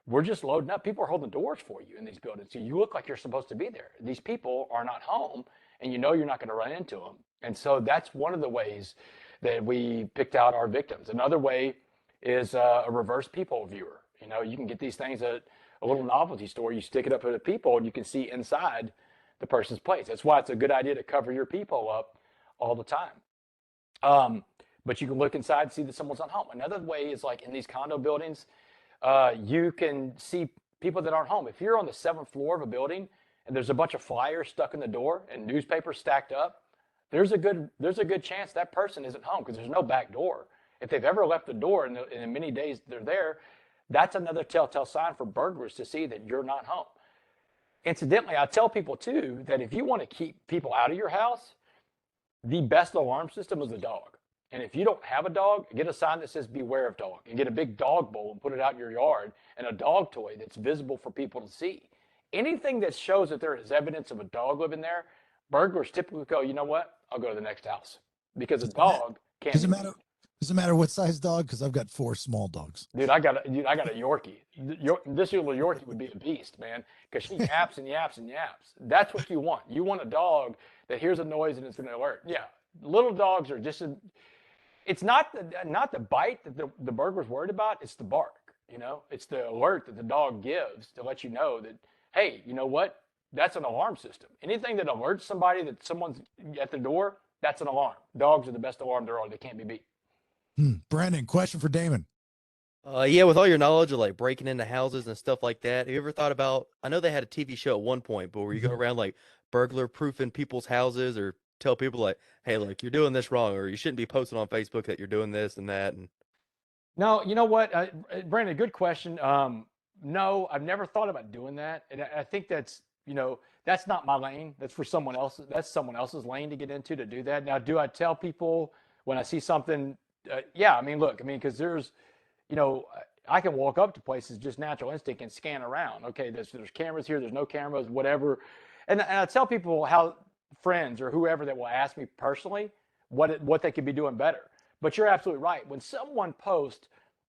we're just loading up. People are holding doors for you in these buildings. So you look like you're supposed to be there. These people are not home, and you're not going to run into them. And so that's one of the ways that we picked out our victims. Another way is a reverse people viewer. You can get these things at a little novelty store. You stick it up at the people, and you can see inside the person's place. That's why it's a good idea to cover your people up all the time. but you can look inside and see that someone's not home. Another way is like in these condo buildings, you can see people that aren't home. If you're on the 7th floor of a building and there's a bunch of flyers stuck in the door and newspapers stacked up, there's a good chance that person isn't home because there's no back door. If they've ever left the door and in many days they're there, that's another telltale sign for burglars to see that you're not home. Incidentally, I tell people too that if you want to keep people out of your house, the best alarm system is a dog. And if you don't have a dog, get a sign that says beware of dog and get a big dog bowl and put it out in your yard and a dog toy that's visible for people to see. Anything that shows that there is evidence of a dog living there, burglars typically go, you know what? I'll go to the next house because a dog can't. Doesn't matter what size dog, because I've got 4 small dogs. Dude, I got a Yorkie. This little Yorkie would be a beast, man, because she yaps and yaps and yaps. That's what you want. You want a dog that hears a noise and it's going to alert. Yeah, little dogs are just. It's not the bite that the burglar's worried about. It's the bark. You know, it's the alert that the dog gives to let you know that, hey, you know what? That's an alarm system. Anything that alerts somebody that someone's at the door, that's an alarm. Dogs are the best alarm there are. They can't be beat. Brandon, question for Damon. Yeah, with all your knowledge of like breaking into houses and stuff like that, have you ever thought about, I know they had a TV show at one point, but where you go around like burglar proofing people's houses or tell people like, hey, like you're doing this wrong, or you shouldn't be posting on Facebook that you're doing this and that. And No, you know what, Brandon, good question. No, I've never thought about doing that. And I think that's, that's not my lane. That's for someone else. That's someone else's lane to get into to do that. Now, do I tell people when I see something? Yeah, I mean, look, because there's, I can walk up to places just natural instinct and scan around. Okay, there's cameras here, there's no cameras, whatever. And I tell people how friends or whoever that will ask me personally what they could be doing better. But you're absolutely right. When someone posts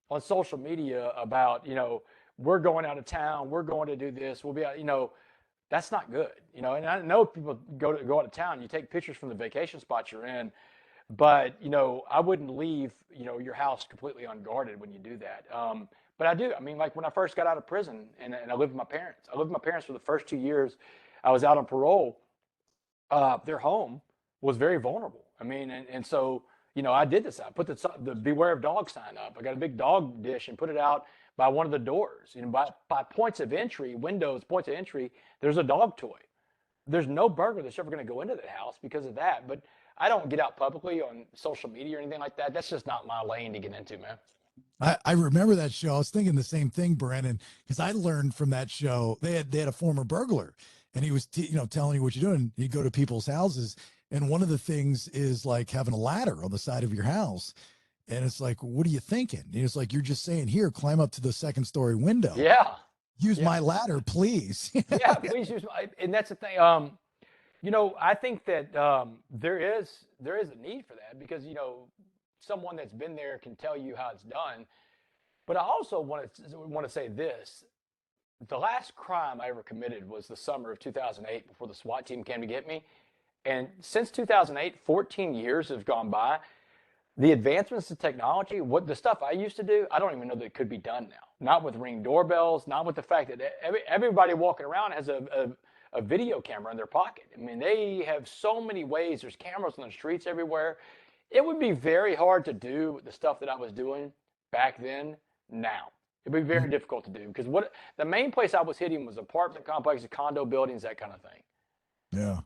on social media about, we're going out of town, we're going to do this, we'll be out, that's not good. And I know people go out of town, you take pictures from the vacation spot you're in. But, I wouldn't leave, your house completely unguarded when you do that. But I do. I mean, like when I first got out of prison and I lived with my parents. I lived with my parents for the first 2 years. I was out on parole. Their home was very vulnerable. I mean, and so, I did this. I put the beware of dog sign up. I got a big dog dish and put it out by one of the doors. By points of entry, points of entry, there's a dog toy. There's no burglar that's ever going to go into that house because of that. But I don't get out publicly on social media or anything like that. That's just not my lane to get into, man. I remember that show. I was thinking the same thing, Brandon, because I learned from that show. They had a former burglar, and he was telling you what you're doing. You go to people's houses, and one of the things is like having a ladder on the side of your house, and it's like, what are you thinking? And it's like, you're just saying, here, climb up to the 2nd-story window. Yeah. Use my ladder, please. Yeah, please use and that's the thing. I think that there is a need for that because, someone that's been there can tell you how it's done. But I also want to say this. The last crime I ever committed was the summer of 2008 before the SWAT team came to get me. And since 2008, 14 years have gone by. The advancements in technology, the stuff I used to do, I don't even know that it could be done now. Not with Ring doorbells, not with the fact that everybody walking around has a video camera in their pocket. I mean, they have so many ways. There's cameras on the streets everywhere. It would be very hard to do the stuff that I was doing back then now. It'd be very difficult to do because the main place I was hitting was apartment complexes, condo buildings, that kind of thing. Yeah.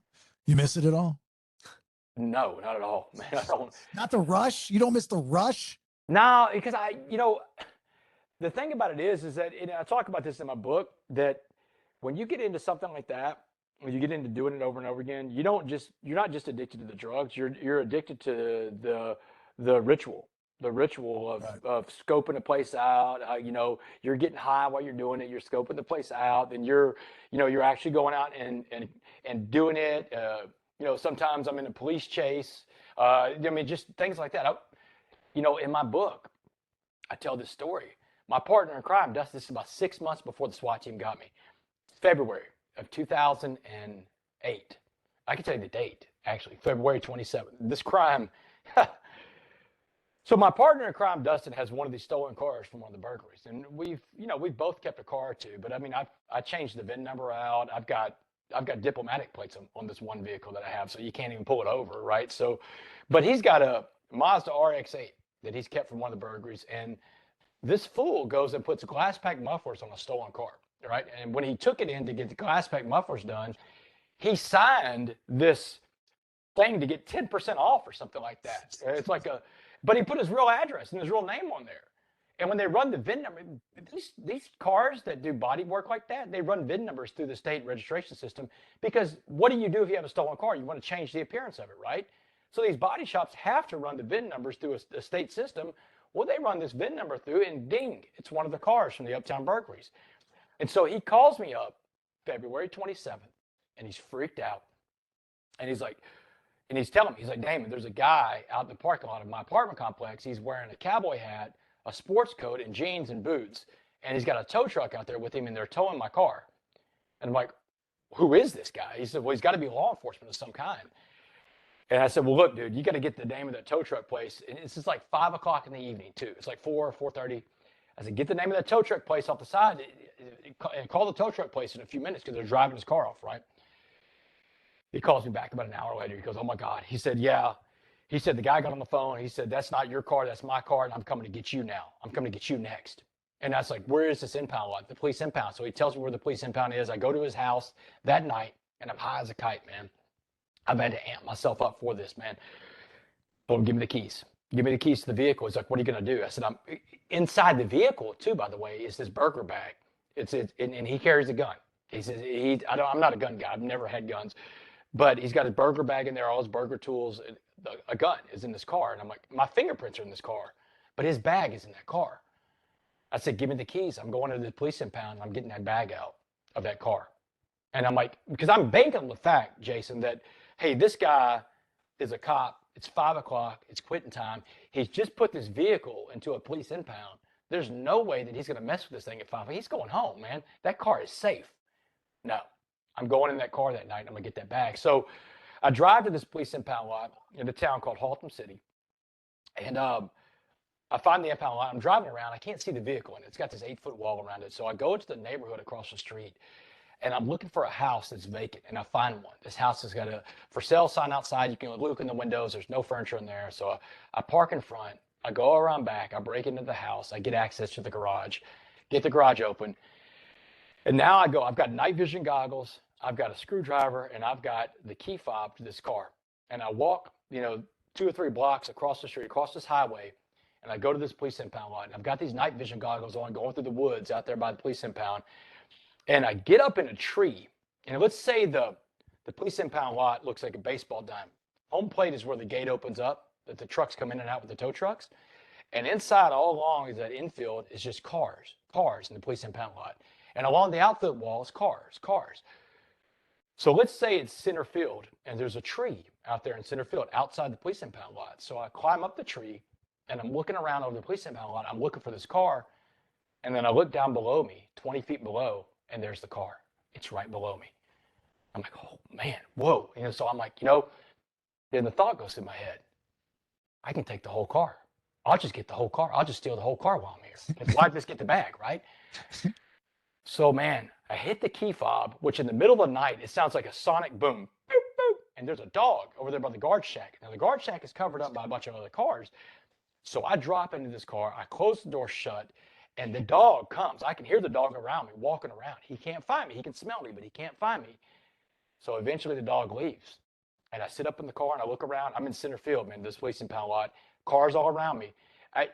You miss it at all? No, not at all. Man, I don't. Not the rush? You don't miss the rush? No, because the thing about it is that I talk about this in my book, that when you get into something like that, when you get into doing it over and over again, you're not just addicted to the drugs. You're addicted to the ritual of scoping a place out. You're getting high while you're doing it. You're scoping the place out. Then you're actually going out and doing it. Sometimes I'm in a police chase. Just things like that. In my book, I tell this story. My partner in crime does this about 6 months before the SWAT team got me. February of 2008. I can tell you the date, actually, February 27th. This crime. So my partner in crime, Dustin, has one of these stolen cars from one of the burglaries. And we've both kept a car or two, but I changed the VIN number out. I've got diplomatic plates on this one vehicle that I have, so you can't even pull it over, right? So, but he's got a Mazda RX-8 that he's kept from one of the burglaries, and this fool goes and puts glass pack mufflers on a stolen car, right? And when he took it in to get the glass pack mufflers done, he signed this thing to get 10% off or something like that. It's like but he put his real address and his real name on there. And when they run the VIN number, these cars that do body work like that, they run VIN numbers through the state registration system, because what do you do if you have a stolen car? You want to change the appearance of it, right? So these body shops have to run the VIN numbers through a state system. Well, they run this VIN number through, and ding, it's one of the cars from the Uptown burglaries. And so he calls me up February 27th, and he's freaked out. And he's like, and he's telling me, he's like, Damon, there's a guy out in the parking lot of my apartment complex. He's wearing a cowboy hat, a sports coat, and jeans and boots. And he's got a tow truck out there with him, and they're towing my car. And I'm like, who is this guy? He said, well, he's got to be law enforcement of some kind. And I said, well, look, dude, you got to get the name of that tow truck place. And it's just like 5 o'clock in the evening, too. It's like 4:30. I said, get the name of that tow truck place off the side and call the tow truck place in a few minutes, because they're driving his car off, right? He calls me back about an hour later. He goes, oh, my God. He said, yeah. He said, the guy got on the phone. He said, that's not your car. That's my car, and I'm coming to get you now. I'm coming to get you next. And I was like, where is this impound lot? The police impound. So he tells me where the police impound is. I go to his house that night, and I'm high as a kite, man. I've had to amp myself up for this, man. Told him, give me the keys. Give me the keys to the vehicle. He's like, what are you going to do? I said, I'm inside the vehicle, too, by the way, is this burglar bag. And he carries a gun. He says, I'm not a gun guy. I've never had guns. But he's got his burglar bag in there, all his burglar tools. A gun is in this car. And I'm like, my fingerprints are in this car, but his bag is in that car. I said, give me the keys. I'm going to the police impound, and I'm getting that bag out of that car. And I'm like, because I'm banking on the fact, Jason, that, hey, this guy is a cop. It's 5 o'clock. It's quitting time. He's just put this vehicle into a police impound. There's no way that he's going to mess with this thing at 5. He's going home, man. That car is safe. No. I'm going in that car that night, and I'm going to get that bag. So I drive to this police impound lot in a town called Haltom City. And I find the impound lot. I'm driving around. I can't see the vehicle, and it's got this 8-foot wall around it. So I go into the neighborhood across the street, and I'm looking for a house that's vacant, and I find one. This house has got a for sale sign outside. You can look in the windows. There's no furniture in there. So I park in front. I go around back. I break into the house. I get access to the garage, get the garage open. And now I go, I've got night vision goggles, I've got a screwdriver, and I've got the key fob to this car. And I walk, 2 or 3 blocks across the street, across this highway, and I go to this police impound lot. And I've got these night vision goggles on, going through the woods out there by the police impound. And I get up in a tree, and let's say the police impound lot looks like a baseball diamond. Home plate is where the gate opens up, that the trucks come in and out with the tow trucks. And inside all along is that infield is just cars in the police impound lot. And along the outfield wall is cars. So let's say it's center field, and there's a tree out there in center field outside the police impound lot. So I climb up the tree, and I'm looking around over the police impound lot. I'm looking for this car, and then I look down below me, 20 feet below, and there's the car. It's right below me. I'm like, oh, man, whoa. So I'm like, then the thought goes through my head. I can take the whole car. I'll just get the whole car. I'll just steal the whole car while I'm here. Why just get the bag, right? So, man, I hit the key fob, which in the middle of the night, it sounds like a sonic boom. Boop, boop, and there's a dog over there by the guard shack. Now, the guard shack is covered up by a bunch of other cars. So I drop into this car. I close the door shut, and the dog comes. I can hear the dog around me, walking around. He can't find me. He can smell me, but he can't find me. So eventually the dog leaves. And I sit up in the car, and I look around. I'm in center field, man, this police impound lot. Cars all around me.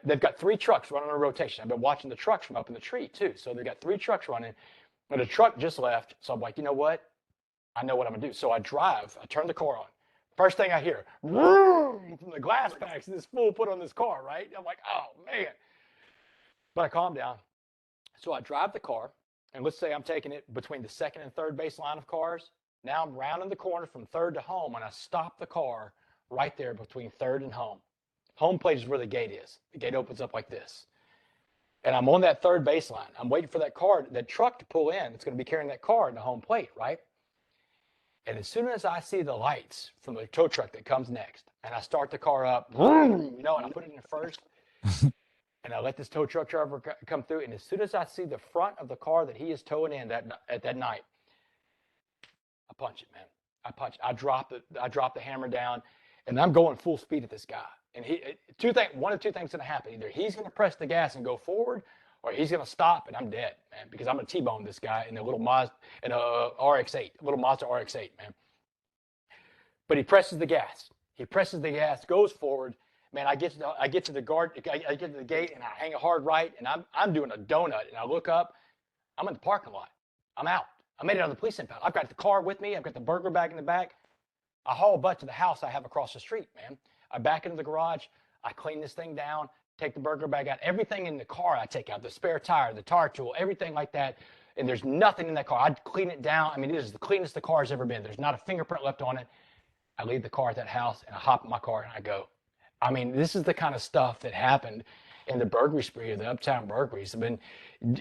They've got 3 trucks running on a rotation. I've been watching the trucks from up in the tree, too. So they've got 3 trucks running, and the truck just left. So I'm like, you know what? I know what I'm going to do. So I drive. I turn the car on. First thing I hear, vroom, from the glass packs this fool put on this car, right? I'm like, oh, man. But I calm down. So I drive the car, and let's say I'm taking it between the second and third base line of cars. Now I'm rounding the corner from third to home, and I stop the car right there between third and home. Home plate is where the gate is. The gate opens up like this. And I'm on that third baseline. I'm waiting for that truck to pull in. It's going to be carrying that car in the home plate, right? And as soon as I see the lights from the tow truck that comes next, and I start the car up, and I put it in first, and I let this tow truck driver come through. And as soon as I see the front of the car that he is towing in at that night, I punch it, man. I drop the hammer down, and I'm going full speed at this guy. And one of two things going to happen. Either he's going to press the gas and go forward, or he's going to stop, and I'm dead, man, because I'm going to T-bone this guy in a little Mazda, in a RX-8, a little Mazda RX-8, man. But he presses the gas. He presses the gas, goes forward. Man, I get to the gate, and I hang a hard right, and I'm doing a donut, and I look up. I'm in the parking lot. I'm out. I made it out of the police impound. I've got the car with me. I've got the burger bag in the back. I haul a butt to the house I have across the street, man. I back into the garage. I clean this thing down, take the burger bag out. Everything in the car I take out, the spare tire, the tire tool, everything like that. And there's nothing in that car. I'd clean it down. I mean, it is the cleanest the car's ever been. There's not a fingerprint left on it. I leave the car at that house, and I hop in my car, and I go. I mean, this is the kind of stuff that happened in the burglary spree of the Uptown burglaries. I mean,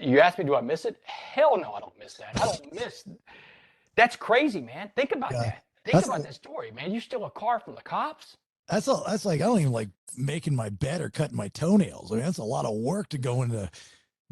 you asked me, do I miss it? Hell no, I don't miss that. I don't miss. That's crazy, man. Think about that. Think about that story, man. You steal a car from the cops? That's like, I don't even like making my bed or cutting my toenails. I mean, that's a lot of work to go into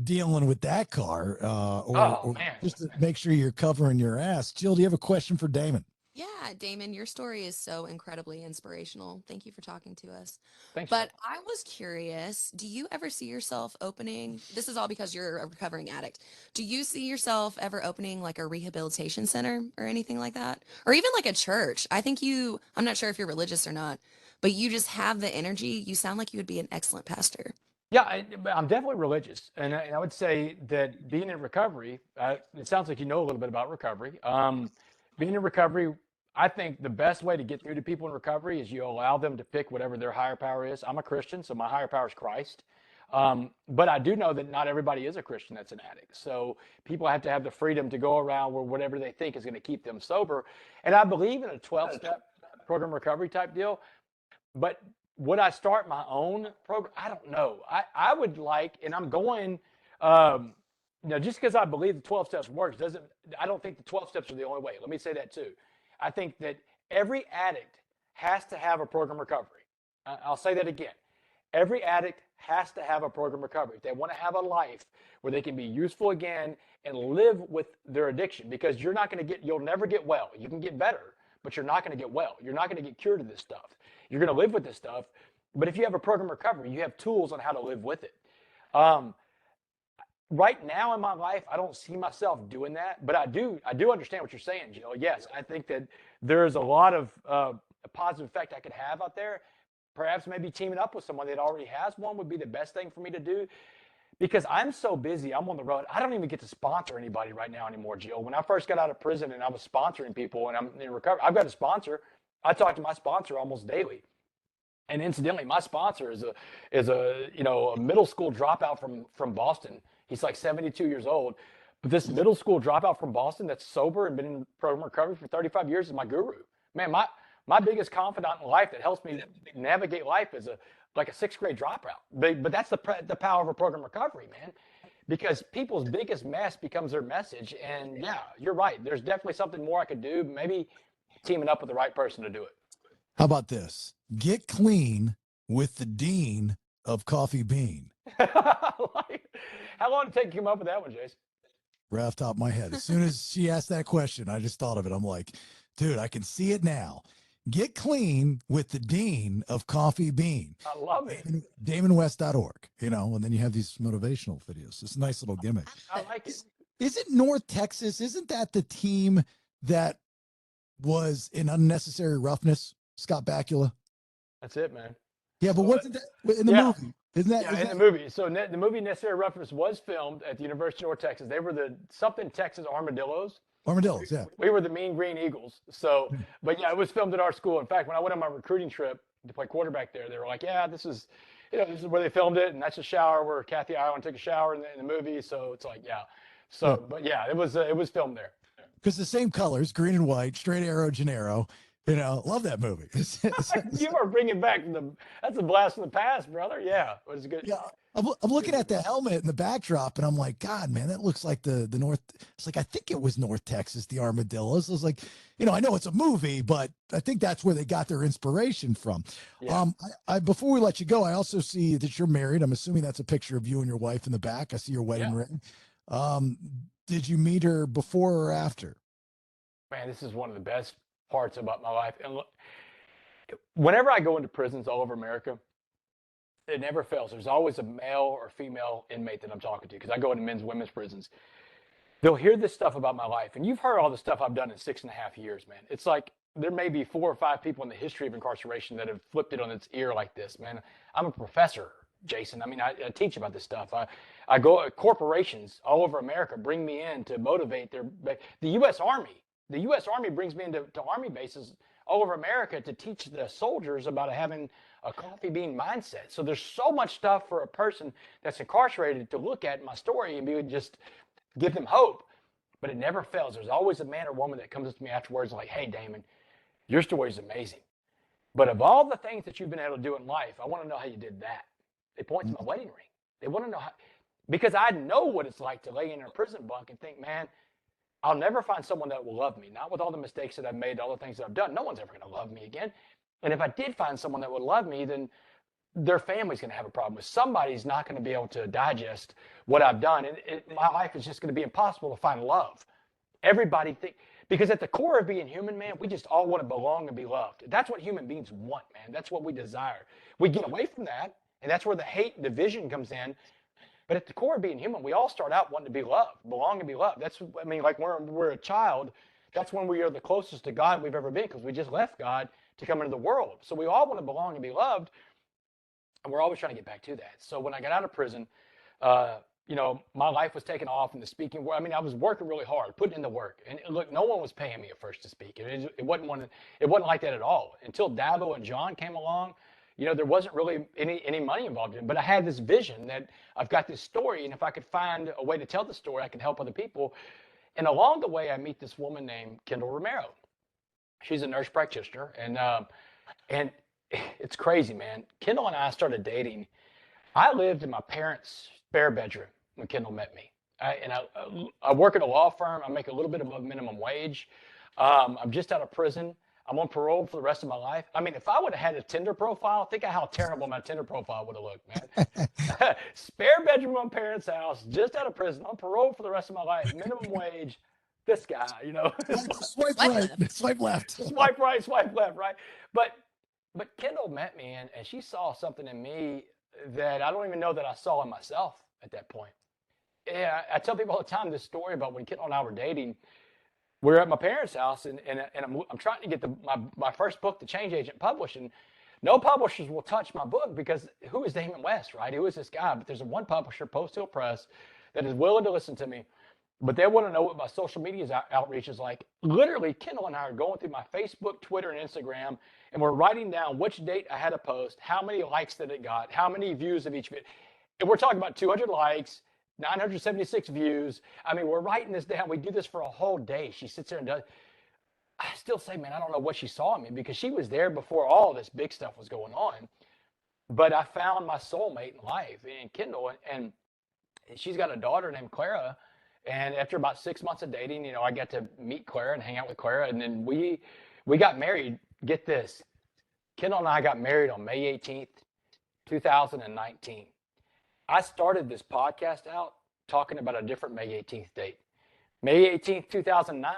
dealing with that car, or man, just to make sure you're covering your ass. Jill, do you have a question for Damon? Yeah, Damon, your story is so incredibly inspirational. Thank you for talking to us. Thanks. But I was curious, do you ever see yourself opening, this is all because you're a recovering addict. Do you see yourself ever opening like a rehabilitation center or anything like that? Or even like a church? I think I'm not sure if you're religious or not, but you just have the energy. You sound like you would be an excellent pastor. Yeah, I'm definitely religious. And I would say that being in recovery, it sounds like you know a little bit about recovery. Being in recovery, I think the best way to get through to people in recovery is you allow them to pick whatever their higher power is. I'm a Christian, so my higher power is Christ. But I do know that not everybody is a Christian that's an addict. So people have to have the freedom to go around with whatever they think is going to keep them sober. And I believe in a 12-step program recovery type deal. But would I start my own program? I don't know. I would like, and I'm going, just because I believe the 12 steps works I don't think the 12 steps are the only way. Let me say that too. I think that every addict has to have a program recovery. I'll say that again. Every addict has to have a program recovery. If they want to have a life where they can be useful again and live with their addiction, because you'll never get well. You can get better, but you're not going to get well. You're not going to get cured of this stuff. You're going to live with this stuff. But if you have a program recovery, you have tools on how to live with it. Right now in my life, I don't see myself doing that, but I do understand what you're saying, Jill. Yes, I think that there's a lot of a positive effect I could have out there. Perhaps maybe teaming up with someone that already has one would be the best thing for me to do, because I'm so busy. I'm on the road. I don't even get to sponsor anybody right now anymore, Jill. When I first got out of prison and I was sponsoring people and I'm in recovery, I've got a sponsor. I talk to my sponsor almost daily. And incidentally, my sponsor is a middle school dropout from Boston. He's like 72 years old. But this middle school dropout from Boston that's sober and been in program recovery for 35 years is my guru. Man, my biggest confidant in life that helps me navigate life is like a sixth grade dropout. But that's the power of a program recovery, man. Because people's biggest mess becomes their message. And yeah, you're right. There's definitely something more I could do. Maybe teaming up with the right person to do it. How about this? Get clean with the dean of Coffee Bean. How long did it take to come up with that one, Jason? Right off the top of my head. As soon as she asked that question, I just thought of it. I'm like, dude, I can see it now. Get clean with the dean of Coffee Bean. I love it. DamonWest.org, and then you have these motivational videos. It's a nice little gimmick. I like it. Isn't North Texas, isn't that the team that was in Unnecessary Roughness? Scott Bakula. That's it, man. Yeah, but wasn't that in the movie? Isn't that in the movie? So the movie Necessary Roughness was filmed at the University of North Texas. They were the something Texas Armadillos. Armadillos, yeah. We were the Mean Green Eagles. So, but yeah, it was filmed at our school. In fact, when I went on my recruiting trip to play quarterback there, they were like, "Yeah, this is where they filmed it, and that's the shower where Kathy Ireland took a shower in the movie." So it's like, yeah. So, but yeah, it was filmed there. Because the same colors, green and white, straight arrow, Gennaro. Love that movie. You are bringing back that's a blast from the past, brother. Yeah, it was good. Yeah, I'm looking at the helmet and the backdrop, and I'm like, God, man, that looks like the North. It's like, I think it was North Texas, the Armadillos. I was like, I know it's a movie, but I think that's where they got their inspiration from. Yeah. I before we let you go, I also see that you're married. I'm assuming that's a picture of you and your wife in the back. I see your wedding ring. Did you meet her before or after? Man, this is one of the best parts about my life. And look, whenever I go into prisons all over America, It never fails. There's always a male or female inmate that I'm talking to because I go into men's, women's prisons. They'll hear this stuff about my life. And you've heard all the stuff I've done in 6.5 years, man. It's like there may be 4 or 5 people in the history of incarceration that have flipped it on its ear like this, man. I'm a professor, Jason. I mean, I teach about this stuff. I go, corporations all over America bring me in to motivate the U.S. Army. The U.S. Army brings me into Army bases all over America to teach the soldiers about having a coffee bean mindset. So there's so much stuff for a person that's incarcerated to look at in my story and be just give them hope. But it never fails. There's always a man or woman that comes up to me afterwards like, hey, Damon, your story is amazing. But of all the things that you've been able to do in life, I want to know how you did that. They point to my wedding ring. They want to know how, because I know what it's like to lay in a prison bunk and think, man, I'll never find someone that will love me. Not with all the mistakes that I've made, all the things that I've done. No one's ever going to love me again. And if I did find someone that would love me, then their family's going to have a problem with. Somebody's not going to be able to digest what I've done. And my life is just going to be impossible to find love. Everybody because at the core of being human, man, we just all want to belong and be loved. That's what human beings want, man. That's what we desire. We get away from that, and that's where the hate and division comes in. But at the core of being human, we all start out wanting to be loved, belong and be loved. That's, I mean, like when we're a child, that's when we are the closest to God we've ever been because we just left God to come into the world. So we all want to belong and be loved, and we're always trying to get back to that. So when I got out of prison, you know, my life was taken off in the speaking world. I mean, I was working really hard, putting in the work. And look, no one was paying me at first to speak. It wasn't like that at all. Until Dabo and John came along, you know, there wasn't really any money involved in it. But I had this vision that I've got this story, and if I could find a way to tell the story, I could help other people. And along the way, I meet this woman named Kendall Romero. She's a nurse practitioner, and it's crazy, man. Kendall and I started dating. I lived in my parents' spare bedroom when Kendall met me. I work at a law firm. I make a little bit above minimum wage. I'm just out of prison. I'm on parole for the rest of my life. I mean, if I would have had a Tinder profile, think of how terrible my Tinder profile would have looked, man. Spare bedroom in my parents' house, just out of prison, on parole for the rest of my life, minimum wage. This guy, you know. Swipe right, swipe left. Swipe right, swipe left, right? But Kendall met me, and she saw something in me that I don't even know that I saw in myself at that point. Yeah, I tell people all the time this story about when Kendall and I were dating. We were at my parents' house, and I'm trying to get my first book, The Change Agent, published, and no publishers will touch my book because who is Damon West, right? Who is this guy? But there's one publisher, Post Hill Press, that is willing to listen to me, but they want to know what my social media outreach is like. Literally, Kendall and I are going through my Facebook, Twitter, and Instagram, and we're writing down which date I had a post, how many likes that it got, how many views of each video. And we're talking about 200 likes, 976 views. I mean, we're writing this down. We do this for a whole day. She sits there and does. I still say, man, I don't know what she saw in me because she was there before all this big stuff was going on. But I found my soulmate in life in Kendall, and she's got a daughter named Clara. And after about 6 months of dating, you know, I got to meet Clara and hang out with Clara. And then we got married. Get this. Kendall and I got married on May 18th, 2019. I started this podcast out talking about a different May 18th date. May 18th, 2009.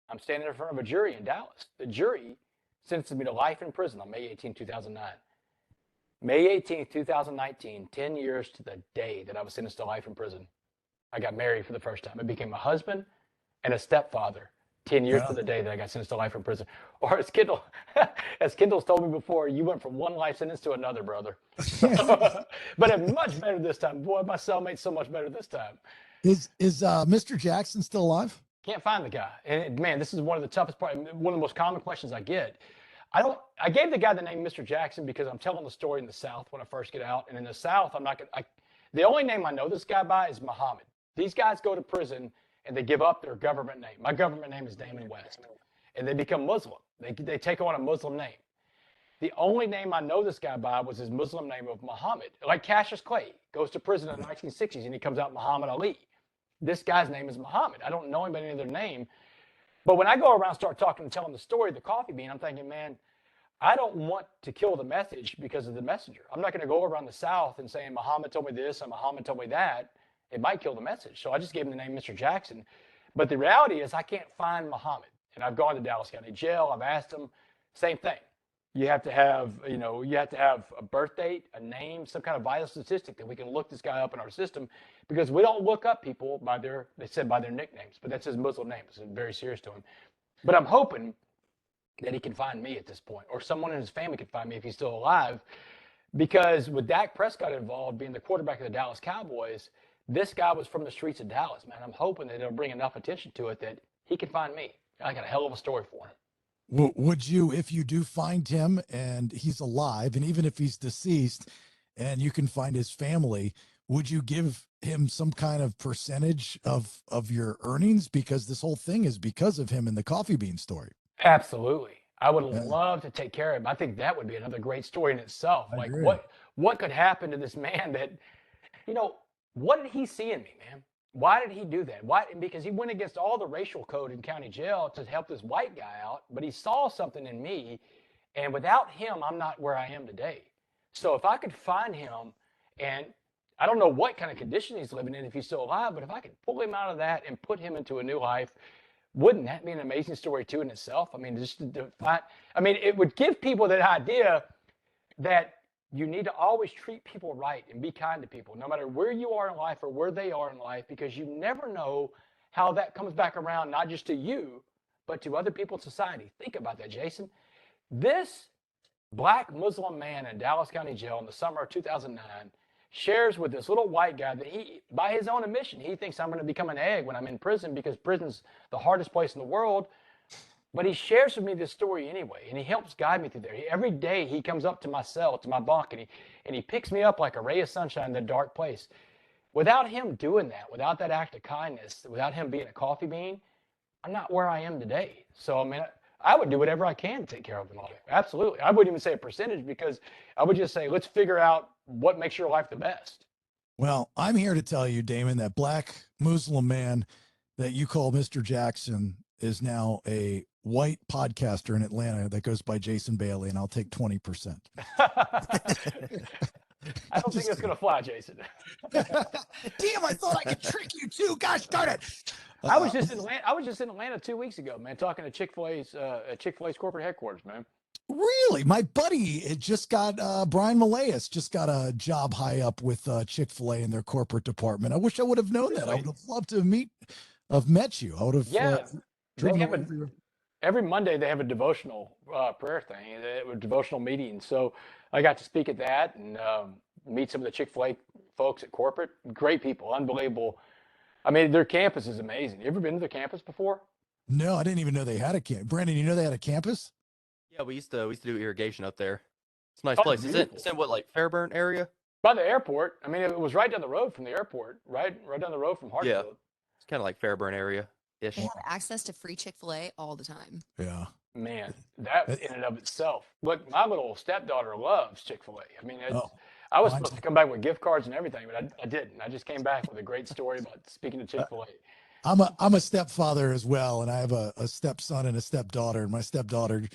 I'm standing in front of a jury in Dallas. The jury sentenced me to life in prison on May 18th, 2009. May 18th, 2019, 10 years to the day that I was sentenced to life in prison. I got married for the first time. I became a husband and a stepfather 10 years to the day that I got sentenced to life in prison. Or as Kendall's told me before, you went from one life sentence to another, brother. But I'm much better this time. Boy, my cellmate's so much better this time. Is Mr. Jackson still alive? Can't find the guy. And man, this is one of the toughest parts. One of the most common questions I get. I gave the guy the name Mr. Jackson because I'm telling the story in the South when I first get out. And in the South, the only name I know this guy by is Muhammad. These guys go to prison and they give up their government name. My government name is Damon West. And they become Muslim. They take on a Muslim name. The only name I know this guy by was his Muslim name of Muhammad. Like Cassius Clay goes to prison in the 1960s and he comes out Muhammad Ali. This guy's name is Muhammad. I don't know him by any other name. But when I go around and start talking and telling the story of the coffee bean, I'm thinking, man, I don't want to kill the message because of the messenger. I'm not going to go around the South and saying Muhammad told me this and Muhammad told me that. It might kill the message. So I just gave him the name Mr. Jackson. But the reality is I can't find Muhammad. And I've gone to Dallas County Jail. I've asked them, same thing. You have to have, you have to have a birth date, a name, some kind of vital statistic that we can look this guy up in our system, because we don't look up people by they said by their nicknames, but that's his Muslim name. It's very serious to him. But I'm hoping that he can find me at this point, or someone in his family can find me if he's still alive. Because with Dak Prescott involved, being the quarterback of the Dallas Cowboys, this guy was from the streets of Dallas, man. I'm hoping that it'll bring enough attention to it that he can find me. I got a hell of a story for him. Would you, if you do find him and he's alive, and even if he's deceased and you can find his family, would you give him some kind of percentage of your earnings? Because this whole thing is because of him and the coffee bean story. Absolutely. I would Yeah. love to take care of him. I think that would be another great story in itself. I Like agree. what could happen to this man that, what did he see in me, man? Why did he do that? Why? Because he went against all the racial code in county jail to help this white guy out, but he saw something in me, and without him, I'm not where I am today. So if I could find him, and I don't know what kind of condition he's living in if he's still alive, but if I could pull him out of that and put him into a new life, wouldn't that be an amazing story too in itself? I mean, it would give people that idea that you need to always treat people right and be kind to people, no matter where you are in life or where they are in life, because you never know how that comes back around, not just to you, but to other people in society. Think about that, Jason. This black Muslim man in Dallas County Jail in the summer of 2009 shares with this little white guy that he, by his own admission, he thinks I'm going to become an egg when I'm in prison, because prison's the hardest place in the world. But he shares with me this story anyway, and he helps guide me through there. Every day he comes up to my cell, to my bunk, and he picks me up like a ray of sunshine in the dark place. Without him doing that, without that act of kindness, without him being a coffee bean, I'm not where I am today. So, I mean, I would do whatever I can to take care of him. Absolutely. I wouldn't even say a percentage, because I would just say, let's figure out what makes your life the best. Well, I'm here to tell you, Damon, that black Muslim man that you call Mr. Jackson is now a white podcaster in Atlanta that goes by Jason Bailey, and I'll take 20%. I don't think that's going to fly, Jason. Damn, I thought I could trick you too. Gosh darn it. I was just in Atlanta 2 weeks ago, man, talking to Chick-fil-A's corporate headquarters, man. Really? My buddy it just got Brian Malayas just got a job high up with Chick-fil-A in their corporate department. I wish I would have known that. I would have loved to have met you. I would have driven they have over every Monday they have a devotional prayer thing, a devotional meeting. So I got to speak at that and meet some of the Chick-fil-A folks at corporate. Great people, unbelievable. I mean, their campus is amazing. You ever been to the campus before? No, I didn't even know they had a campus. Brandon, you know they had a campus? Yeah, we used to do irrigation up there. It's a nice Oh, place. beautiful. It's in what, like Fairburn area? By the airport. I mean, it was right down the road from the airport, right down the road from Hartsfield. It's kind of like Fairburn area ish. They have access to free Chick-fil-A all the time. Yeah. Man, that in and of itself. Look, my little stepdaughter loves Chick-fil-A. I mean, Oh, I was mine's- supposed to come back with gift cards and everything, but I didn't. I just came back with a great story about speaking to Chick-fil-A. I'm a stepfather as well, and I have a stepson and a stepdaughter. And my stepdaughter,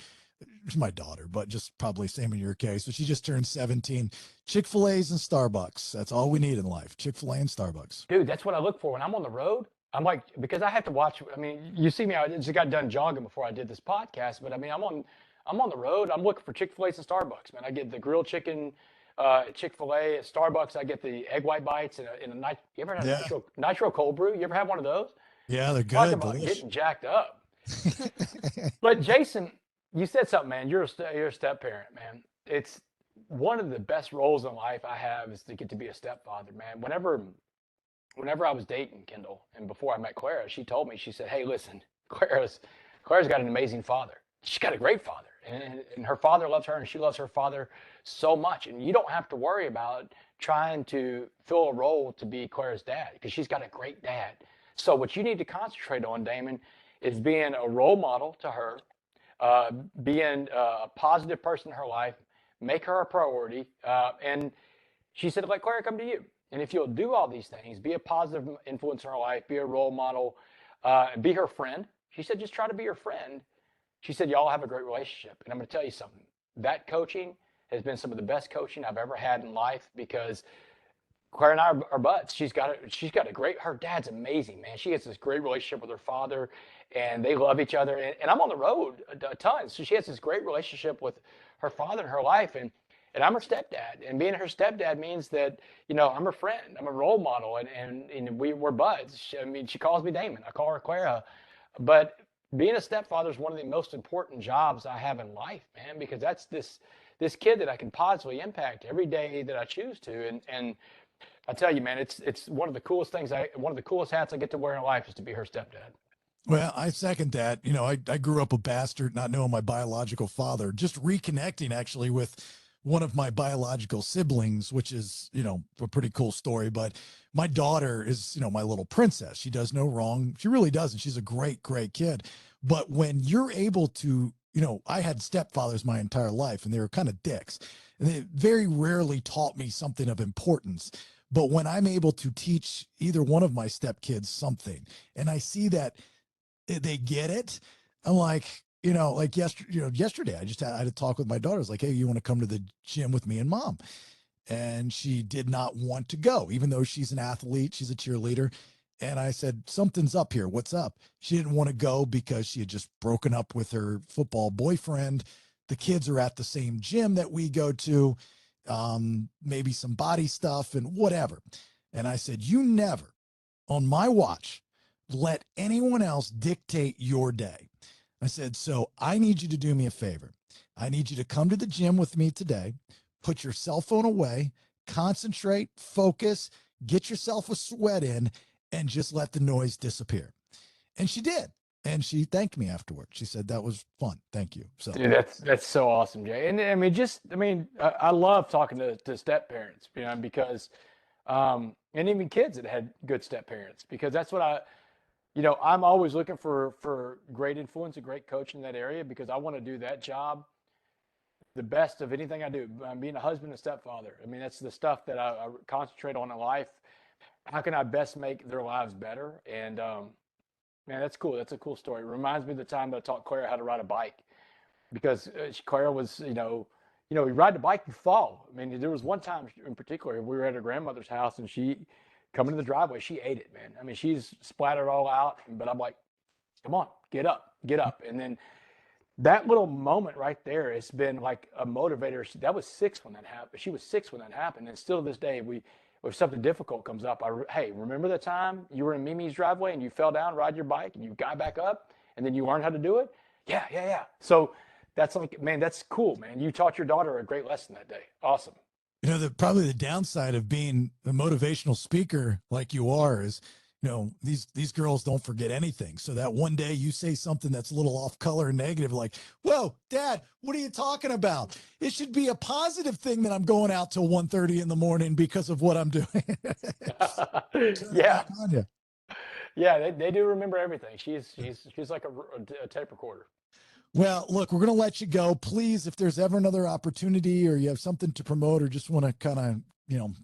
she's my daughter, but just probably same in your case. But she just turned 17. Chick-fil-A's and Starbucks. That's all we need in life. Chick-fil-A and Starbucks. Dude, that's what I look for when I'm on the road. I'm like, because I have to watch. I mean, you see me. I just got done jogging before I did this podcast, but I mean, I'm on the road. I'm looking for Chick-fil-A's and Starbucks, man. I get the grilled chicken at Chick-fil-A. At Starbucks, I get the egg white bites in a nice. You ever had a nitro cold brew? You ever had one of those? Yeah, they're Talk good. about delicious. getting jacked up. But Jason, you said something, man. You're a step parent, man. It's one of the best roles in life I have is to get to be a stepfather, man. Whenever I was dating Kendall and before I met Clara, she told me, she said, "Hey, listen, Clara's got an amazing father. She's got a great father, and her father loves her, and she loves her father so much. And you don't have to worry about trying to fill a role to be Clara's dad because she's got a great dad. So what you need to concentrate on, Damon, is being a role model to her, being a positive person in her life, make her a priority." And she said, "Let Clara come to you. And if you'll do all these things, be a positive influence in her life, be a role model, be her friend." She said, "Just try to be her friend." She said, "Y'all have a great relationship." And I'm going to tell you something. That coaching has been some of the best coaching I've ever had in life, because Claire and I are buds. She's got a great. Her dad's amazing, man. She has this great relationship with her father, and they love each other. And I'm on the road a ton, so she has this great relationship with her father in her life, and I'm her stepdad. And being her stepdad means that I'm her friend. I'm a role model, and we're buds. I mean, she calls me Damon. I call her Clara. But being a stepfather is one of the most important jobs I have in life, man, because that's this kid that I can positively impact every day that I choose to. And I tell you, man, it's one of the coolest things. One of the coolest hats I get to wear in life is to be her stepdad. Well, I second that. I grew up a bastard, not knowing my biological father, just reconnecting actually with one of my biological siblings, which is, a pretty cool story. But my daughter is, my little princess. She does no wrong. She really doesn't. She's a great, great kid. But when you're able to, I had stepfathers my entire life and they were kind of dicks. And they very rarely taught me something of importance. But when I'm able to teach either one of my stepkids something, and I see that they get it, I'm like, like yesterday, I had a talk with my daughter. I was like, hey, you want to come to the gym with me and mom? And she did not want to go, even though she's an athlete, she's a cheerleader. And I said, something's up here. What's up? She didn't want to go because she had just broken up with her football boyfriend. The kids are at the same gym that we go to, maybe some body stuff and whatever. And I said, you never, on my watch, let anyone else dictate your day. I said, so I need you to do me a favor. I need you to come to the gym with me today, put your cell phone away, concentrate, focus, get yourself a sweat in, and just let the noise disappear. And she did. And she thanked me afterward. She said, that was fun. Thank you. So Dude, that's so awesome, Jay. And I mean, I love talking to step parents, because, and even kids that had good step parents, because that's what I'm always looking for great influence and great coach in that area, because I want to do that job the best of anything I do. Being a husband and stepfather. I mean, that's the stuff that I concentrate on in life. How can I best make their lives better? And, man, that's cool. That's a cool story. It reminds me of the time that I taught Clara how to ride a bike, because Clara was, you ride the bike, you fall. I mean, there was one time in particular, we were at her grandmother's house and she coming to the driveway, she ate it, man. I mean, she's splattered all out, but I'm like, come on, get up. And then that little moment right there has been like a motivator. That was 6 when that happened. She was 6 when that happened. And still to this day, if something difficult comes up, hey, remember the time you were in Mimi's driveway and you fell down, ride your bike, and you got back up, and then you learned how to do it? Yeah. So that's like, man, that's cool, man. You taught your daughter a great lesson that day. Awesome. Probably the downside of being a motivational speaker like you are is, these girls don't forget anything. So that one day you say something that's a little off color and negative, like, whoa, Dad, what are you talking about? It should be a positive thing that I'm going out till 1:30 in the morning because of what I'm doing. Yeah. Yeah, they do remember everything. She's like a tape recorder. Well, look, we're going to let you go. Please, if there's ever another opportunity or you have something to promote or just want to kind of,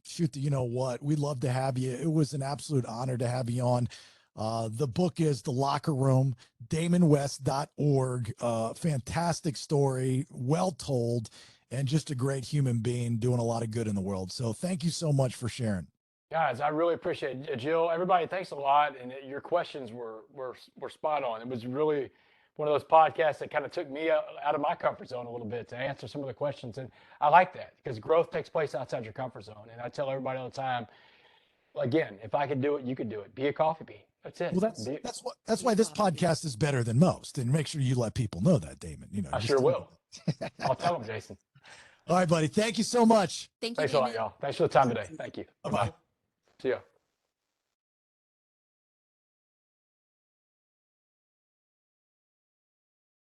shoot the, what, we'd love to have you. It was an absolute honor to have you on. The book is The Locker Room, damonwest.org. Fantastic story, well told, and just a great human being doing a lot of good in the world. So thank you so much for sharing. Guys, I really appreciate it. Jill, everybody, thanks a lot. And your questions were spot on. It was really one of those podcasts that kind of took me out of my comfort zone a little bit to answer some of the questions. And I like that, because growth takes place outside your comfort zone. And I tell everybody all the time, again, if I could do it, you could do it. Be a coffee bean. That's it. Well, that's why this podcast is better than most. And make sure you let people know that, Damon. I sure will. I'll tell them, Jason. All right, buddy. Thank you so much. Thank you. Thanks a lot, y'all. Thanks for the time today. Thank you. Bye-bye. See ya.